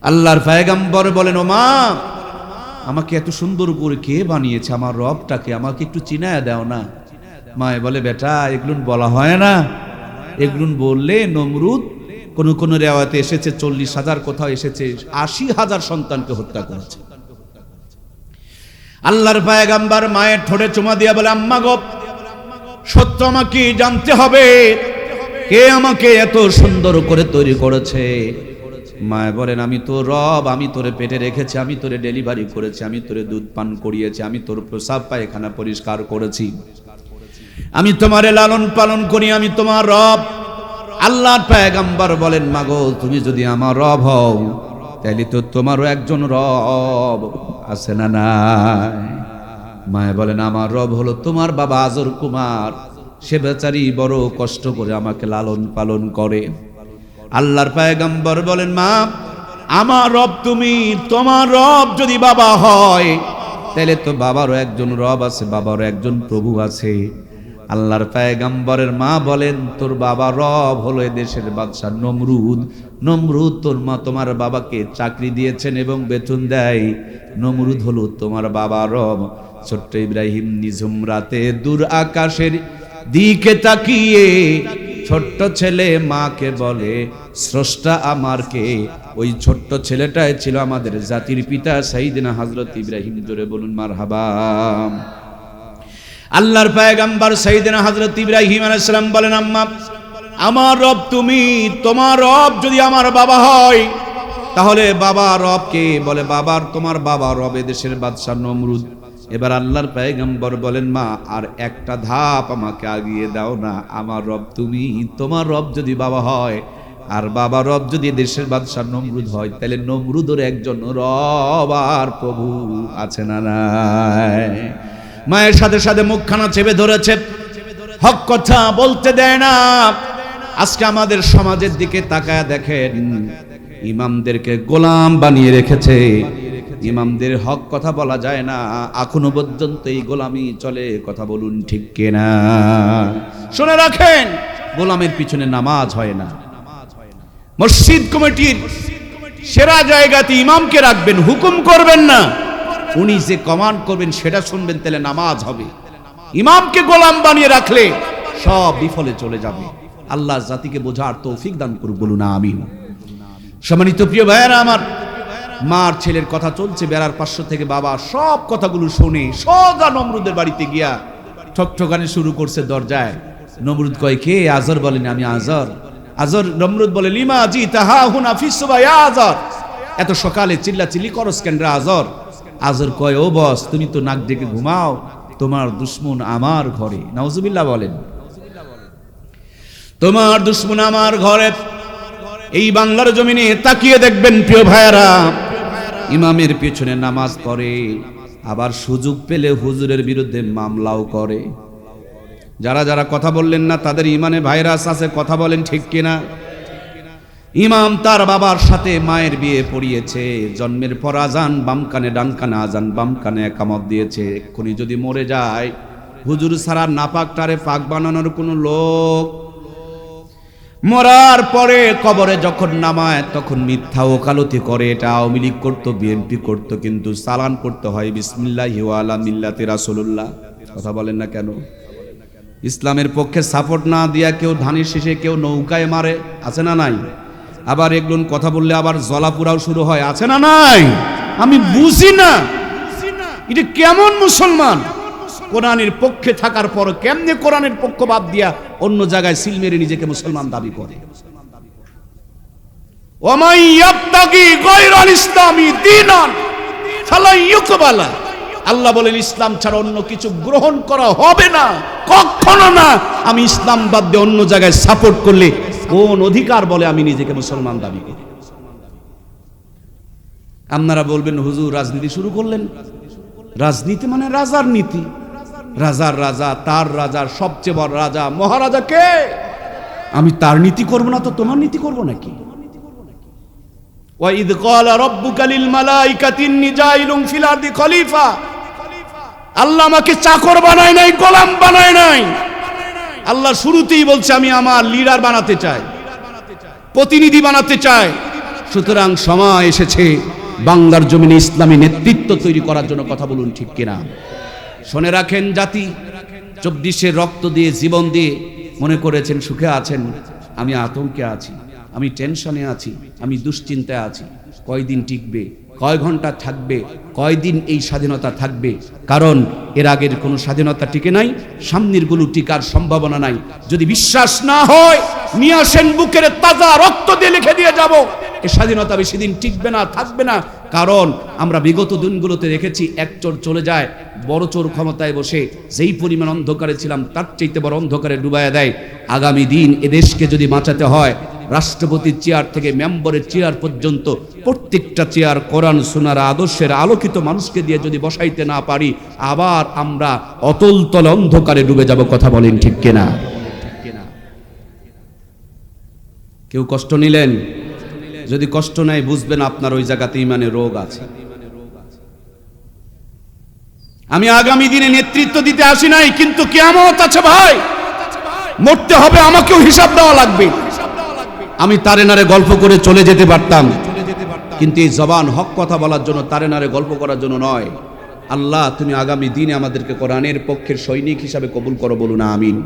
আল্লাহর পয়গম্বর বলেন, ও মা, আমাকে এত সুন্দর করে কে বানিয়েছে? আমার রবটাকে আমাকে একটু চিনায়া দাও না। মায়ে বলে, বেটা এগুলো বলা হয় না, এগুলো বললে নমরুদ কোন রেওয়াতে এসেছে 40,000, কোথাও এসেছে 80,000 সন্তানকে হত্যা করেছে। আল্লাহর পয়গম্বর মায়ের ঠোঁটে চুমা দিয়া বলে, আম্মা গো, সত্য আমাকে জানতে হবে, কে আমাকে এত সুন্দর করে তৈরি করেছে? মায়ে বলেন, আমি তো রব, আমি তোরে পেটে রেখেছি, আমি তোরে ডেলিভারি করেছি, আমি তোরে দুধ পান করিয়েছি, আমি তোর প্রসাব পায়খানা পরিষ্কার করেছি, আমি তোমারে লালন পালন করি, আমি তোমার রব। আল্লাহর পয়গম্বর বলেন, মাগো তুমি যদি আমার রব হও তাহলে তো তোমারও একজন রব আছে না নাই? মায়ে বলেন, আমার রব হলো তোমার বাবা আজর কুমার, সে বেচারি বড় কষ্ট করে আমাকে লালন পালন করে। আল্লাহর পয়গম্বর বলেন, মা আমার রব তুমি, তোমার রব যদি বাবা হয় তাহলে তো বাবারও একজন রব আছে, বাবারও একজন প্রভু আছে। আল্লাহর পয়গম্বরের মা বলেন তোর বাবা রব হলো দেশের বাদশা নমরুদ। নমরুদ তোর মা তোমার বাবাকে চাকরি দিয়েছেন এবং বেতন দেয়। নমরুদ হলো তোমার বাবা রব। ছোট্ট ইব্রাহিম নিঝুম রাতে দূর আকাশের দিকে তাকিয়ে ছোট্ট ছেলে মাকে বলে স্রষ্টা আমার কে। ওই ছোট্ট ছেলেটাই ছিল আমাদের জাতির পিতা সাইয়েদনা হযরত ইব্রাহিম। জোরে বলুন মারহাবা। আল্লাহর পয়গম্বর সাইয়েদনা হযরত ইব্রাহিম আলাইহিস সালাম বলেন আম্মা আমার রব তুমি, তোমার রব যদি আমার বাবা হয় তাহলে বাবা রব কে? বলে বাবার তোমার বাবা রব দেশের বাদশা নমরুদ। এবার আল্লাহর পয়গম্বর বলেন মা আর একটা ধাপ আমাকে আগিয়ে দাও না, আমার রব তুমি, তোমার রব যদি বাবা হয় আর বাবা রব যদি দেশের বাদশা নমরুদ হয় তাহলে নমরুদের একজন রব আর প্রভু আছে না নাই? মায়ের সাথে সাথে মুখখানা চেপে ধরেছে, হক কথা বলতে দেয় না। আজকে আমাদের সমাজের দিকে তাকায় দেখেন, ইমামদেরকে গোলাম বানিয়ে রেখেছে। ইমামদের হক কথা বলা যায় না, এখনো পর্যন্ত এই গোলামি চলে। কথা বলুন ঠিক কিনা? শুনে রাখেন, গোলামের পিছনে নামাজ হয় না। মসজিদ কমিটির সেরা জায়গাতে ইমামকে রাখবেন, হুকুম করবেন না। উনি যে কমান্ড করবেন সেটা শুনবেন, তাহলে নামাজ হবে। ইমামকে গোলাম বানিয়ে রাখলে সব বিফলে চলে যাবে। আল্লাহ জাতিকে বোঝার তৌফিক দান করুক, বলুন আমিন। সম্মানিত প্রিয় ভাইয়েরা আমার, মার ছেলের কথা চলছে, বেড়ার পার্শ্ব থেকে বাবা সব কথাগুলো শুনে সোজা নমরুদের বাড়িতে গিয়া ঠকঠকানি শুরু করছে দরজায়। নমরুদ কয় কে? আজর বলেন আমি আজর। আজর নমরুদ বলে লিমা জি তাহা হুনা ফিসবা ইয়া আজর, এত সকালে চিল্লাচিল্লি করস কেন রে আজর? আজর কয় ও বস তুমি তো নাক ডেকে ঘুমাও, তোমার দুশমন আমার ঘরে। নাউজুবিল্লাহ বলেন। তোমার দুশমন আমার ঘরে। এই বাংলার জমিনে তাকিয়ে দেখবেন প্রিয় ভাইয়েরা, ইমামের পেছনে নামাজ পড়ে, আবার সুযোগ পেলে হুজুরের বিরুদ্ধে মামলাও করে। যারা যারা কথা বললেন না তাদের ইমানে ভাইরাস আছে, কথা বলেন ঠিক কিনা? ইমাম তার বাবার সাথে মায়ের বিয়ে পড়িয়েছে, জন্মের পর আজান বাম কানে, ডান কানে আজান, বাম কানে একামত দিয়েছে। এক্ষুনি যদি মরে যায়, হুজুর ছাড়া নাপাকটারে পাক বানানোর কোনো লোক। মরার পরে কবরে যখন নামায় তখন মিথ্যা ওকালতি করে, এটা আওয়ামী লীগ করতো, বিএনপি করতো, কিন্তু চালান করতে হয় বিসমিল্লাহি ওয়া আলা মিল্লাতি রাসূলুল্লাহ। কথা বলেন না কেন? ইসলামের পক্ষে সাপোর্ট না দিয়া কেউ ধানের শীষে, কেউ নৌকায় মারে, আছে না নাই? আবার এগুলো কথা বললে আবার জলাপুরাও শুরু হয়, আছে না নাই? আমি বুঝি না এটা কেমন মুসলমান। কোরআনের পক্ষে থাকার পর কেমনে কোরআনের পক্ষ বাদ দিয়া অন্য জায়গায় সিল মেরে নিজেকে মুসলমান দাবি করে। ওয়ামাই ইয়াবতাগি গায়রাল ইসলামি দীনান ফালা ইউকবালা। আল্লাহ বলেন ইসলাম ছাড়া অন্য কিছু গ্রহণ করা হবে না, কখনো না। আমি ইসলাম বাদ দিয়ে অন্য জায়গায় সাপোর্ট করলে কোন অধিকার বলে আমি নিজেকে মুসলমান দাবি করি? আপনারা বলবেন হুজুর রাজনীতি শুরু করলেন। রাজনীতি মানে রাজার নীতি। রাজার রাজা, তার রাজার সবচেয়ে বড় রাজা মহারাজা কে? আমি তার নীতি করব না তো তোমার নীতি করব নাকি? ওয়া ইদ ক্বালা রাব্বুকা লিল মালাইকাতি ইন্নী জাইলুন ফিল আরদি খলিফা। আল্লাহ আমাকে চাকর বানায় নাই, গোলাম বানায় নাই। আল্লাহ শুরুতেই বলছে আমি আমার লিডার বানাতে চাই, প্রতিনিধি বানাতে চাই। সুতরাং সময় এসেছে বাংলার জমিনে ইসলামী নেতৃত্ব তৈরি করার জন্য। কথা বলুন ঠিক কিনা? শুনে রাখেন, জাতি 24 রক্ত দিয়ে, জীবন দিয়ে মনে করেছেন সুখে আছেন। আমি আতঙ্কে আছি, আমি টেনশনে আছি, আমি দুশ্চিন্তায় আছি। কয়দিন টিকবে? কয় ঘন্টা থাকবে? কয়দিন এই স্বাধীনতা থাকবে? কারণ এর আগের কোনো স্বাধীনতা টিকে নাই, সামনের গুলো টিকার সম্ভাবনা নাই। যদি বিশ্বাস না হয় নিয়ে আসেন, বুকের তাজা রক্ত দিয়ে লিখে দিয়ে যাব এই স্বাধীনতা বেশি দিন টিকবে না, থাকবে না। কারণ আমরা বিগত দিনগুলোতে দেখেছি, এক চোর চলে যায়, বড় চোর ক্ষমতায় বসে যেই পরিমাণ অন্ধকারে ছিলাম তার চাইতে বড় অন্ধকারে ডুবাইয়া দেয়। আগামী দিন এদেশকে যদি বাঁচাতে হয়, রাষ্ট্রপতির চেয়ার থেকে মেম্বারের চেয়ার পর্যন্ত প্রত্যেকটা চেয়ার কোরআন সুন্নাহর আদর্শের আলোকিত মানুষকে দিয়ে যদি বসাইতে না পারি, আবার আমরা অতল তলে অন্ধকারে ডুবে যাব। কথা বলেন ঠিক কিনা? কেউ কষ্ট নিলেন? যদি কষ্ট নেয় বুঝবেন আপনার ওই জায়গাতে ইমানের রোগ আছে। আমি আগামী দিনে নেতৃত্ব দিতে আসি নাই, কিন্তু কিয়ামত আছে ভাই, মরতে হবে, আমাকেও হিসাব দেওয়া লাগবে। আমি তারে নারে গল্প করে চলে যেতে পারতাম, কিন্তু এই জবান হক কথা বলার জন্য, তারে নারে গল্প করার জন্য নয়। আল্লাহ তুমি আগামী দিনে আমাদেরকে কোরআনের পক্ষের সৈনিক হিসাবে কবুল করো, বলুন আমিন।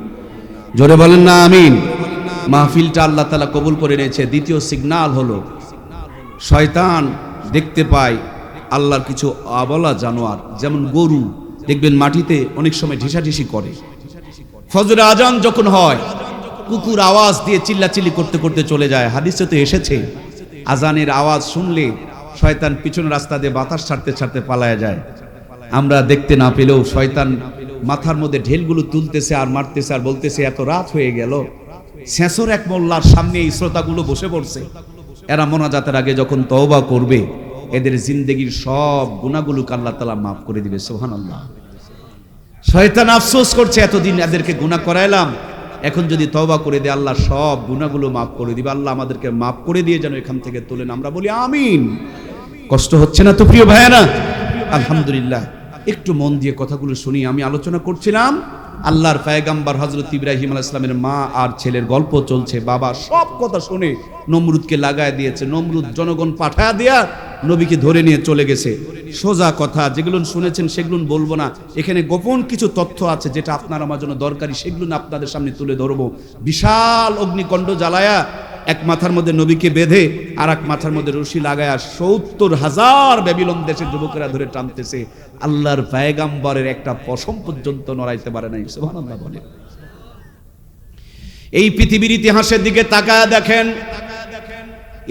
জোরে বলেন না আমিন। মাহফিলটা আল্লাহ তাআলা কবুল করে নিয়েছে। দ্বিতীয় সিগন্যাল হলো, শয়তান দেখতে পায় আল্লাহর কিছু অবলা জানোয়ার, যেমন গরু দেখবেন মাটিতে অনেক সময় ঢিসাঢিসি করে। ফজরের আজান যখন হয়, কুকুর আওয়াজ দিয়ে চিল্লাচিল্লি করতে করতে চলে যায়। হাদিসে তো এসেছে, আজানের আওয়াজ শুনলে শয়তান পিছন রাস্তা দিয়ে বাতাস ছাড়তে ছাড়তে পালায়া যায়। আমরা দেখতে না পেলেও শয়তান মাথার মধ্যে ঢেলগুলো তুলতেছে আর মারতেছে আর বলতেছে এত রাত হয়ে গেল। শেষর এক মোল্লার সামনে এই শ্রোতাগুলো বসে পড়ছে। এরা মোনাজাতের আগে যখন তওবা করবে, এদের জিন্দেগির সব গুনাহগুলোকে আল্লাহ তাআলা মাফ করে দিবে। সুবহানাল্লাহ। শয়তান আফসোস করছে, এতদিন এদেরকে গুনাহ করাইলাম, এখন যদি তওবা করে দেয় আল্লাহ সব গুনাহগুলো মাফ করে দিবে। আল্লাহ আমাদেরকে মাফ করে দিয়ে যেন এখান থেকে তোলেন, আমরা বলি আমিন। কষ্ট হচ্ছে না তো প্রিয় ভাইয়েরা? আলহামদুলিল্লাহ। একটু মন দিয়ে কথাগুলো শুনি। আমি আলোচনা করছিলাম আল্লাহর পয়গম্বর হযরত ইব্রাহিম আলাইহিস সালামের মা আর ছেলের গল্প চলছে। বাবা সব কথা শুনে নমরুদকে লাগায় দিয়েছে। নমরুদ জনগণ পাঠায়া দেয়া নবীকে ধরে নিয়ে চলে গেছে। সোজা কথা, যেগুলো শুনেছেন সেগুলো বলবো না। এখানে গোপন কিছু তথ্য আছে যেটা আপনার আমার জন্য দরকারি, সেগুলো আপনাদের সামনে তুলে ধরবো। বিশাল অগ্নিকণ্ড জ্বালায়া এক মাথার মধ্যে নবীকে বেঁধে আর এক মাথার মধ্যে রশি লাগায়া ৭০,০০০ ব্যাবিলন দেশের যুবকেরা ধরে টানতেছে। আল্লাহর পয়গম্বরের একটা পশম পর্যন্ত নড়াইতে পারে নাই। সুবহানাল্লাহ বলে। এই পৃথিবীর ইতিহাসের দিকে তাকায় দেখেন,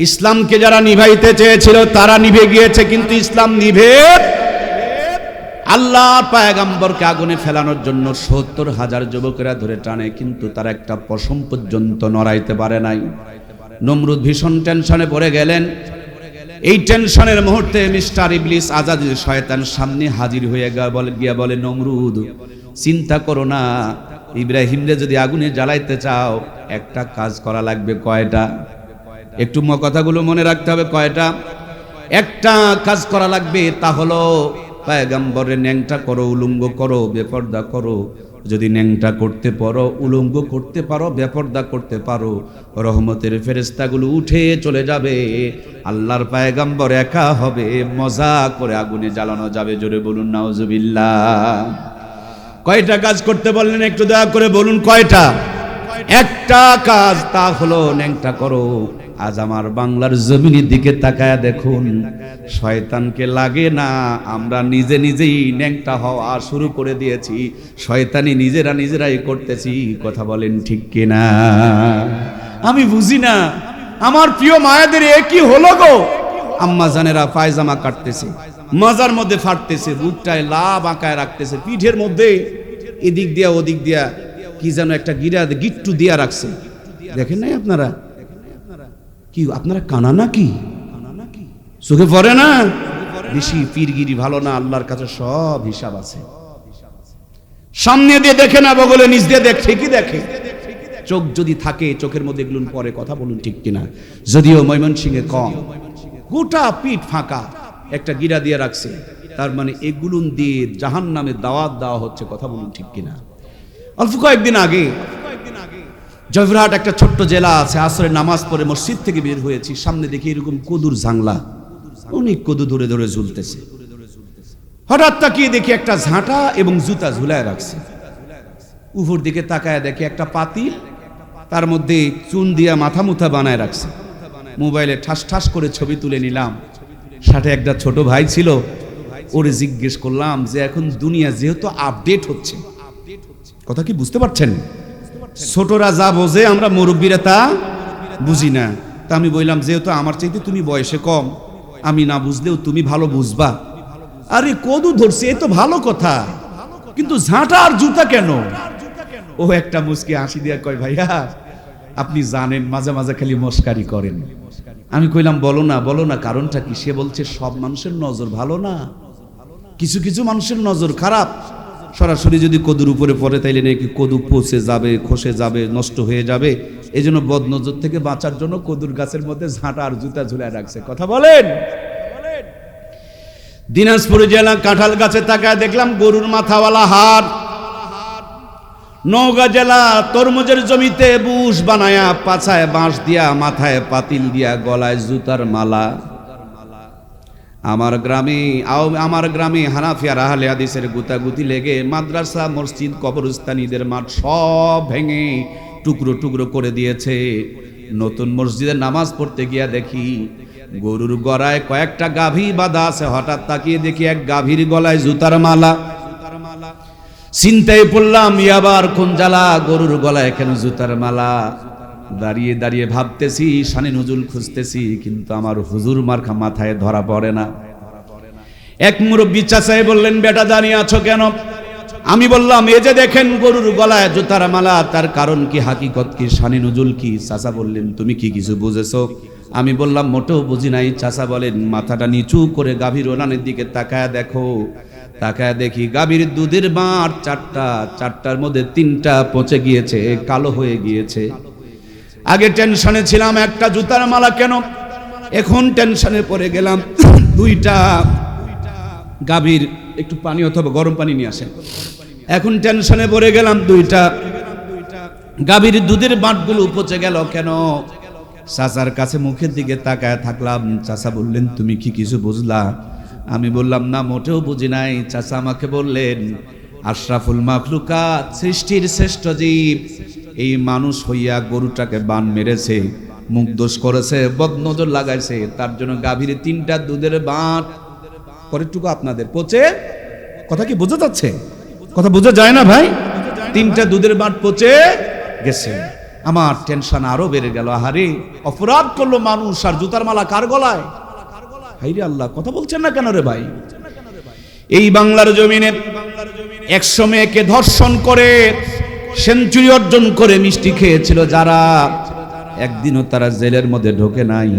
ইসলামকে যারা নিভাইতে চেয়েছিল তারা নিভে গিয়েছে, কিন্তু ইসলাম নিভে আল্লাহর পয়গম্বরকে আগুনে ফেলানোর জন্য ৭০,০০০ যুবকেরা ধরে টানে, কিন্তু তারা একটা পশম পর্যন্ত নড়াইতে পারে নাই। নমরুদ ভীষণ টেনশনে পড়ে গেলেন। এই টেনশনের মুহূর্তে মিস্টার ইবলিস আজাজিল শয়তান সামনে হাজির হয়ে গিয়া বলে, নমরুদ চিন্তা করো না, ইব্রাহিমরে যদি আগুনে জ্বালাইতে চাও একটা কাজ করা লাগবে। কয়টা? একটু কথাগুলো মনে রাখতে হবে। কয়টা? একটা কাজ করা লাগবে, তা হলো পয়গম্বরের ন্যাংটা করো, উলঙ্গ করো, বেপর্দা করো। যদি ন্যাংটা করতে পারো, উলঙ্গ করতে পারো, বেপর্দা করতে পারো, রহমতের ফেরেশতাগুলো উঠে চলে যাবে, আল্লাহর পয়গম্বর একা হবে, মজা করে আগুনে জ্বালানো যাবে। জোরে বলুন নাউজুবিল্লাহ। কয়টা কাজ করতে বললেন একটু দয়া করে বলুন, কয়টা? একটা কাজ, তা হলো ন্যাংটা করো। আজ আমার বাংলার জমিনের দিকে তাকায়া দেখুন, শয়তানকে লাগে না, আমরা নিজে নিজেই ন্যাংটা হওয়া শুরু করে দিয়েছি। শয়তানি নিজেরাই করতেছি। কথা বলেন ঠিক কিনা? আমি বুঝি না, আমার প্রিয় মায়েদের এ কি হলো গো? আম্মা জানেরা পায়জামা কাটতেছে, মাজার মধ্যে ফাটতেছে, বুকটায় লাভ আঁকায় রাখতেছে, পিঠের মধ্যে এদিক দিয়া ওদিক দিয়া কি যেন একটা গিট্টু দিয়া রাখছে। দেখেন নাই আপনারা? কি আপনারা কানা নাকি? চোখে পড়ে না? বেশি পীরগিরি ভালো না, আল্লাহর কাছে সব হিসাব আছে। সামনে দিয়ে দেখে না, বগলে নিচ দিয়ে দেখ, ঠিকই দেখে। চোখ যদি থাকে চোখের মধ্যে এগুলো পরে, কথা বলুন ঠিক কিনা? যদিও ময়মনসিংহে কম, গোটা পিঠ ফাঁকা, একটা গিরা দিয়ে রাখছে, তার মানে এগুলো দিয়ে জাহান্নামে দাওয়াত দেওয়া হচ্ছে। কথা বলুন ঠিক কিনা? অল্প কয়েকদিন আগে জয়পুরহাট একটা ছোট্ট জেলা আছে, আসরের নামাজ পড়ে মসজিদ থেকে বের হয়েছি, সামনে দেখি এরকম কদুর জাংলা, অনেক কদু ধরে ধরে ঝুলতেছে। হঠাৎ তাকিয়ে দেখি একটা ঝাঁটা এবং জুতা ঝুলায় রাখছে। উপর দিকে তাকায় দেখি একটা পাতিল, তার মধ্যে চুন দিয়া মাথা মুথা বানায় রাখছে। মোবাইলে ঠাস ঠাস করে ছবি তুলে নিলাম। সাথে একটা ছোট ভাই ছিল, ওরে জিজ্ঞেস করলাম যে এখন দুনিয়া যেহেতু আপডেট হচ্ছে, কথা কি বুঝতে পারছেন? ছোটরা যা বোঝে আমরা মুরব্বীরা তা বুঝি না। তা আমি বললাম যেহেতু আমার চাইতে তুমি বয়সে কম, আমি না বুঝলেও তুমি ভালো বুঝবা। আরে কদু ধরছে, এ তো ভালো কথা, কিন্তু ঝাঁটা আর জুতা কেন? ও একটা মুচকি হাসি দিয়া কয়, ভাইয়া আপনি জানেন মাঝে মাঝে খালি মস্কারি করেন। আমি কইলাম বলো না কারণটা কি? সে বলছে সব মানুষের নজর ভালো না, কিছু কিছু মানুষের নজর খারাপ। সরাসরি যদি কদুর উপরে পড়ে তাইলে নাকি কদু পচে যাবে, খসে যাবে, নষ্ট হয়ে যাবে, এই জন্য বদনজর থেকে বাঁচার জন্য কদুর গাছের মধ্যে ঝাঁটা আর জুতা ঝুলায় রাখছে। কথা বলেন। দিনাজপুর জেলা কাঁঠাল গাছে তাকায় দেখলাম গরুর মাথাওয়ালা হার। নওগাঁ জেলা তরমুজের জমিতে বুশ বানায়া, পাছায় বাঁশ দিয়া, মাথায় পাতিল দিয়া, গলায় জুতার মালা। আমার গ্রামে হানাফিয়া আহলে হাদিসের গুতাগুতি লেগে মাদ্রাসা, মসজিদ, কবরস্থান, ঈদের মাঠ সব ভেঙে টুকরো টুকরো করে দিয়েছে। নতুন মসজিদে নামাজ পড়তে গিয়া দেখি গরুর গলায় কয়েকটা গাভী বাঁধা আছে। হঠাৎ তাকিয়ে দেখি এক গাভীর গলায় জুতার মালা। চিন্তায় পড়লাম, আবার কোন জ্বালা, গরুর গলায় কেন জুতার মালা? দাঁড়িয়ে দাঁড়িয়ে ভাবতেছি, শানে নজুল খুঁজতেছি, কিন্তু আমার হুজুর মার্কা মাথায় ধরা পড়ে না। এক মুরব্বী চাচাই বললেন, বেটা দাঁড়িয়ে আছো কেন? আমি বললাম, এই যে দেখেন গরুর গলায় জুতার মালা, তার কারণ কি, হাকিকত কি, শানে নজুল কি? চাচা বললেন, তুমি কি কিছু বুঝেছো? আমি বললাম, মোটেও বুঝি নাই। চাচা বলেন, মাথাটা নিচু করে গাভীর ওলানের দিকে তাকায় দেখো। তাকায় দেখি গাভীর দুধের বাঁট চারটার মধ্যে 3টা পচে গিয়েছে, কালো হয়ে গিয়েছে। আগে টেনশনে ছিলাম একটা জুতার মালা কেন, এখন টেনশনে পড়ে গেলাম 2টা গাভীর, একটু পানি অথবা গরম পানি নিয়ে আসেন। এখন টেনশনে পড়ে গেলাম 2টা গাভীর দুধের বাঁটগুলো পচে গেল কেন? চাচার কাছে মুখের দিকে তাকায় থাকলাম। চাচা বললেন, তুমি কি কিছু বুঝলা? আমি বললাম, না, মোটেও বুঝি নাই। চাচা আমাকে বললেন, আশরাফুল মাখলুকাত, সৃষ্টির শ্রেষ্ঠ জীব, এই মানুষ হইয়া গরুটাকে বান মেরেছে, মুখ দোষ করেছে, বদনজর লাগাইছে, তার জন্য গাভীর 3টা দুধের বাঁট পরেরটুকু আপনাদের পচে। কথা কি বোঝা যাচ্ছে? কথা বোঝা যায় না ভাই? 3টা দুধের বাঁট পচে গেছে। আমার টেনশন আরো বেড়ে গেল। আহারে, অপরাধ করলো মানুষ, আর জুতার মালা কার গলায়? হাইরে আল্লাহ, কথা বলছেন না কেন রে ভাই? এই বাংলার জমিনে 100 মেয়েকে ধর্ষণ করে সেঞ্চুরি অর্জন করে মিষ্টি খেয়েছিল যারা, একদিনও তারা জেলের মধ্যে ঢোকে নাই।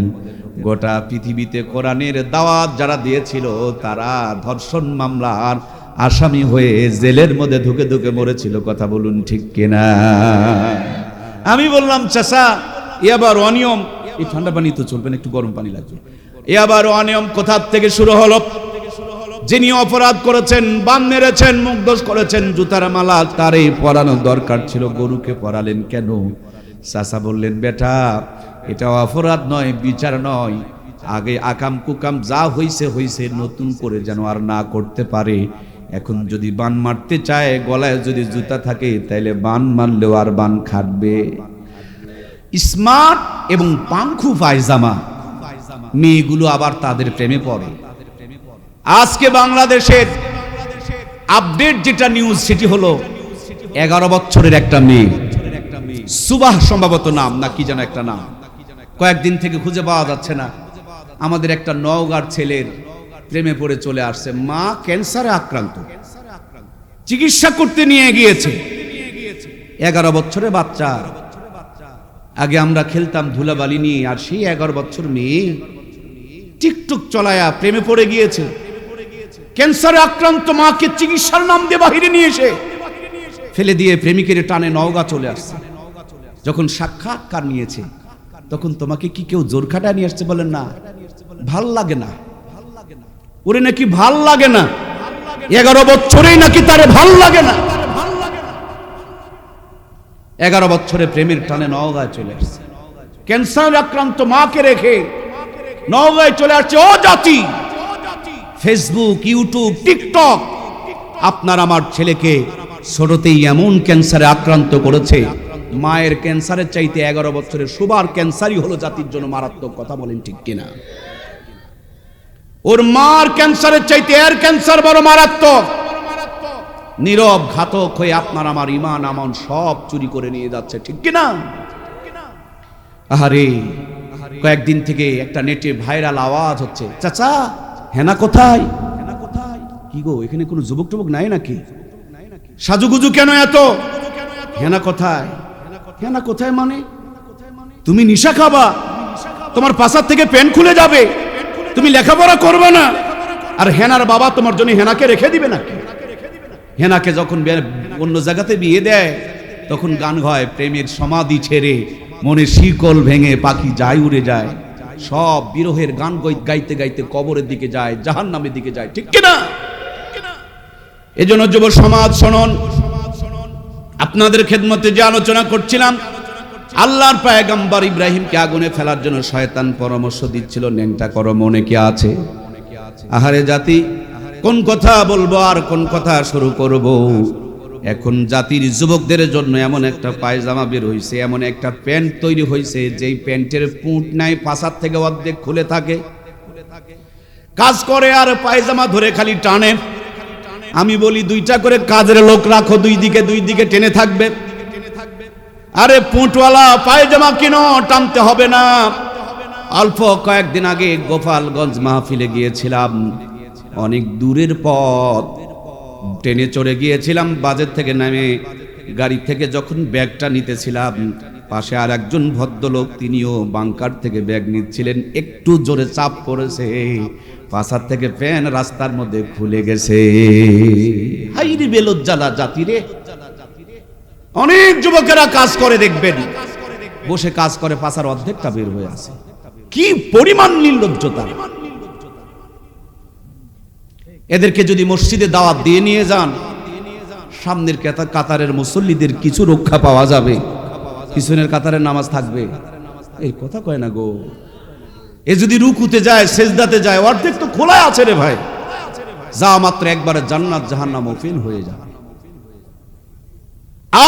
গোটা পৃথিবীতে কোরআনের দাওয়াত যারা দিয়েছিল, তারা ধর্ষণ মামলার আসামি হয়ে জেলের মধ্যে ঢুকে ঢুকে মরেছিল। কথা বলুন ঠিক কিনা? আমি বললাম, চাচা এ আবার অনিয়ম। এই ঠান্ডা পানি তো চলবে না, একটু গরম পানি লাগবে। এ আবার অনিয়ম কোথা থেকে শুরু হলো? যিনি অপরাধ করেছেন, বান মেরেছেন, মুখ দোষ করেছেন, জুতার মালা তারই পরানো দরকার ছিল, গরুকে পরালেন কেন? চাচা বললেন, বেটা, এটা অপরাধ নয়, বিচার নয়। আগে আকাম কুকাম যা হইছে হইছে, নতুন করে যেন আর না করতে পারে। এখন যদি বান মারতে চায়, গলায় যদি জুতা থাকে, তাইলে বান মারলেও আর বান খাটবে। স্মার্ট এবং পাংখু পায়জামা মেয়েগুলো আবার তাদের প্রেমে পড়ে। আজকে বাংলাদেশের আপডেট যেটা নিউজ, সেটি হলো 11 বছরের একটা মেয়ে, সুবাহ সম্ভবত নাম, না কি যেন একটা নাম, কয়েকদিন থেকে খুঁজে পাওয়া যাচ্ছে না। আমাদের একটা নওগাঁর ছেলের প্রেমে পড়ে চলে আসছে। মা ক্যান্সারে আক্রান্ত, চিকিৎসা করতে নিয়ে গিয়েছে। 11 বছরের বাচ্চা। আগে আমরা খেলতাম ধুলাবালি নিয়ে, আর সেই 11 বছর মেয়ে টিকটক চলায়া প্রেমে পড়ে গিয়েছে। ক্যান্সারে আক্রান্ত মাকে চিকিৎসার নাম দিয়ে বাহিরে নিয়ে এসে ফেলে দিয়ে প্রেমিকের টানে নওগাঁ চলে আসছে। যখন সাক্ষাৎকার নিয়েছে, তখন তোমাকে কি কেউ জোর খাটায় নিয়ে আসছে? বলেন না, ভাল লাগে না, ওরে নাকি ভাল লাগে না। 11 বছরেই নাকি তারে ভাল লাগে না। 11 বছরে প্রেমের টানে নওগাঁ চলে আসছে। ক্যান্সার আক্রান্ত মাকে রেখে নওগাঁয় চলে আসছে। ও জাতি, ফেসবুক, ইউটিউব, টিকটক আপনার আমার ছেলেকে ছোটতেই এমন ক্যান্সারে আক্রান্ত করেছে, মায়ের ক্যান্সারের চাইতে 11 বছরের সুবার ক্যান্সারই হলো জাতির জন্য মারাত্মক। কথা বলেন ঠিক কিনা? ওর মার ক্যান্সারের চাইতে এর ক্যান্সার বড় মারাত্মক। নীরব ঘাতক হয়ে আপনার আমার ইমান আমন সব চুরি করে নিয়ে যাচ্ছে, ঠিক কিনা? আহারে, কয়েকদিন থেকে একটা নেটে ভাইরাল আওয়াজ হচ্ছে, চাচা হেনা কোথায়? কি গো, এখানে কোনো যুবক টুবক নাই নাকি? সাজুগুজু কেন এত? হেনা কোথায়? হেনা কোথায় মানে? তুমি নিশা খাবা, তোমার পাশার থেকে প্যান্ট খুলে যাবে, তুমি লেখাপড়া করবে না, আর হেনার বাবা তোমার জন্য হেনাকে রেখে দিবে নাকি? হেনাকে যখন অন্য জায়গাতে বিয়ে দেয়, তখন গান হয়, প্রেমের সমাধি ছেড়ে মনে শিকল ভেঙে পাখি যায় উড়ে যায়, সব বিরহের গান গাইতে গাইতে কবরের দিকে যায়, জাহান্নামের দিকে যায়, ঠিক কিনা? এজন্য যুব সমাজ শুনুন, আপনাদের খেদমতে যে আলোচনা করছিলাম, আল্লাহর পয়গম্বর ইব্রাহিমকে আগুনে ফেলার জন্য শয়তান পরামর্শ দিচ্ছিল, ন্যাংটা করো, মনে কি আছে? আহারে জাতি, কোন কথা বলবো আর কোন কথা শুরু করব? এখন জাতির যুবকদের জন্য এমন একটা পায়জামা বের হইছে, এমন একটা প্যান্ট তৈরি হইছে, যেই প্যান্টের পুঁট নাই, পাছার থেকে অর্ধেক খুলে থাকে, কাজ করে আর পায়জামা ধরে খালি টানে। আমি বলি দুইটা করে কাজের লোক রাখো, দুই দিকে টেনে থাকবে। আরে পুঁটওয়ালা পায়জামা কিনো, টানতে হবে না। অল্প কয়েকদিন আগে গোপালগঞ্জ মাহফিলে গিয়েছিলাম, অনেক দূরের পথ, ট্রেনে চড়ে গিয়েছিলাম। বাজার থেকে নামে গাড়ি থেকে যখন ব্যাগটা নিতেছিলাম, পাশে আর একজন ভদ্রলোক, তিনিও বাংকার থেকে ব্যাগ নিচ্ছিলেন। একটু জোরে চাপ পড়েছে, পাছার থেকে প্যান রাস্তার মধ্যে খুলে গেছে। হাইরে বেলজ্জালা জাতি রে! অনেক যুবকেরা কাজ করে দেখবেন, বসে কাজ করে, পাছার অর্ধেকটা বের হয়ে আছে। কি পরিমাণ নির্লজ্জতা! এদেরকে যদি মসজিদে দাওয়াত দিয়ে নিয়ে যান, সামনের কাতারের মুসল্লিদের কিছু রক্ষা পাওয়া যাবে, পিছনের কাতারের নামাজ থাকবে। এই কথা কয় না গো। এ যদি রুকুতে যায়, সেজদাতে যায়, অর্ধেক তো খোলা আছে রে ভাই। যা মাত্র একবারে জান্নাত জাহান্নাম ওপেন হয়ে যাবে।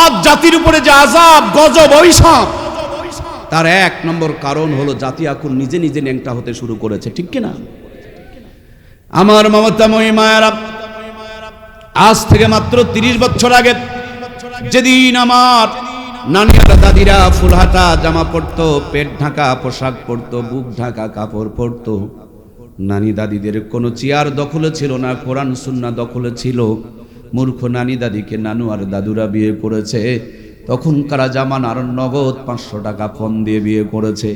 আজ জাতির উপরে যে আযাব, গজব, অভিশাপ, তার এক নম্বর কারণ হলো জাতি এখন নিজে নিজে ন্যাংটা হতে শুরু করেছে, ঠিক কিনা? আমার মমতাময়ী মায়েরা, আজ থেকে মাত্র 30 বছর আগে যেদিন আমার নানি আর দাদিরা ফুলহাতা জামা পরতো, পেট ঢাকা পোশাক পরতো, বুক ঢাকা কাপড় পরতো, নানি দাদিদের কোনো চেয়ার দখলে ছিল না, কোরআন সুন্নাহ দখলে ছিল। মূর্খ নানি দাদিকে নানু আর দাদুরা বিয়ে করেছে। তখনকার জামানার নগদ 500 টাকা ফোন দিয়ে বিয়ে করেছে।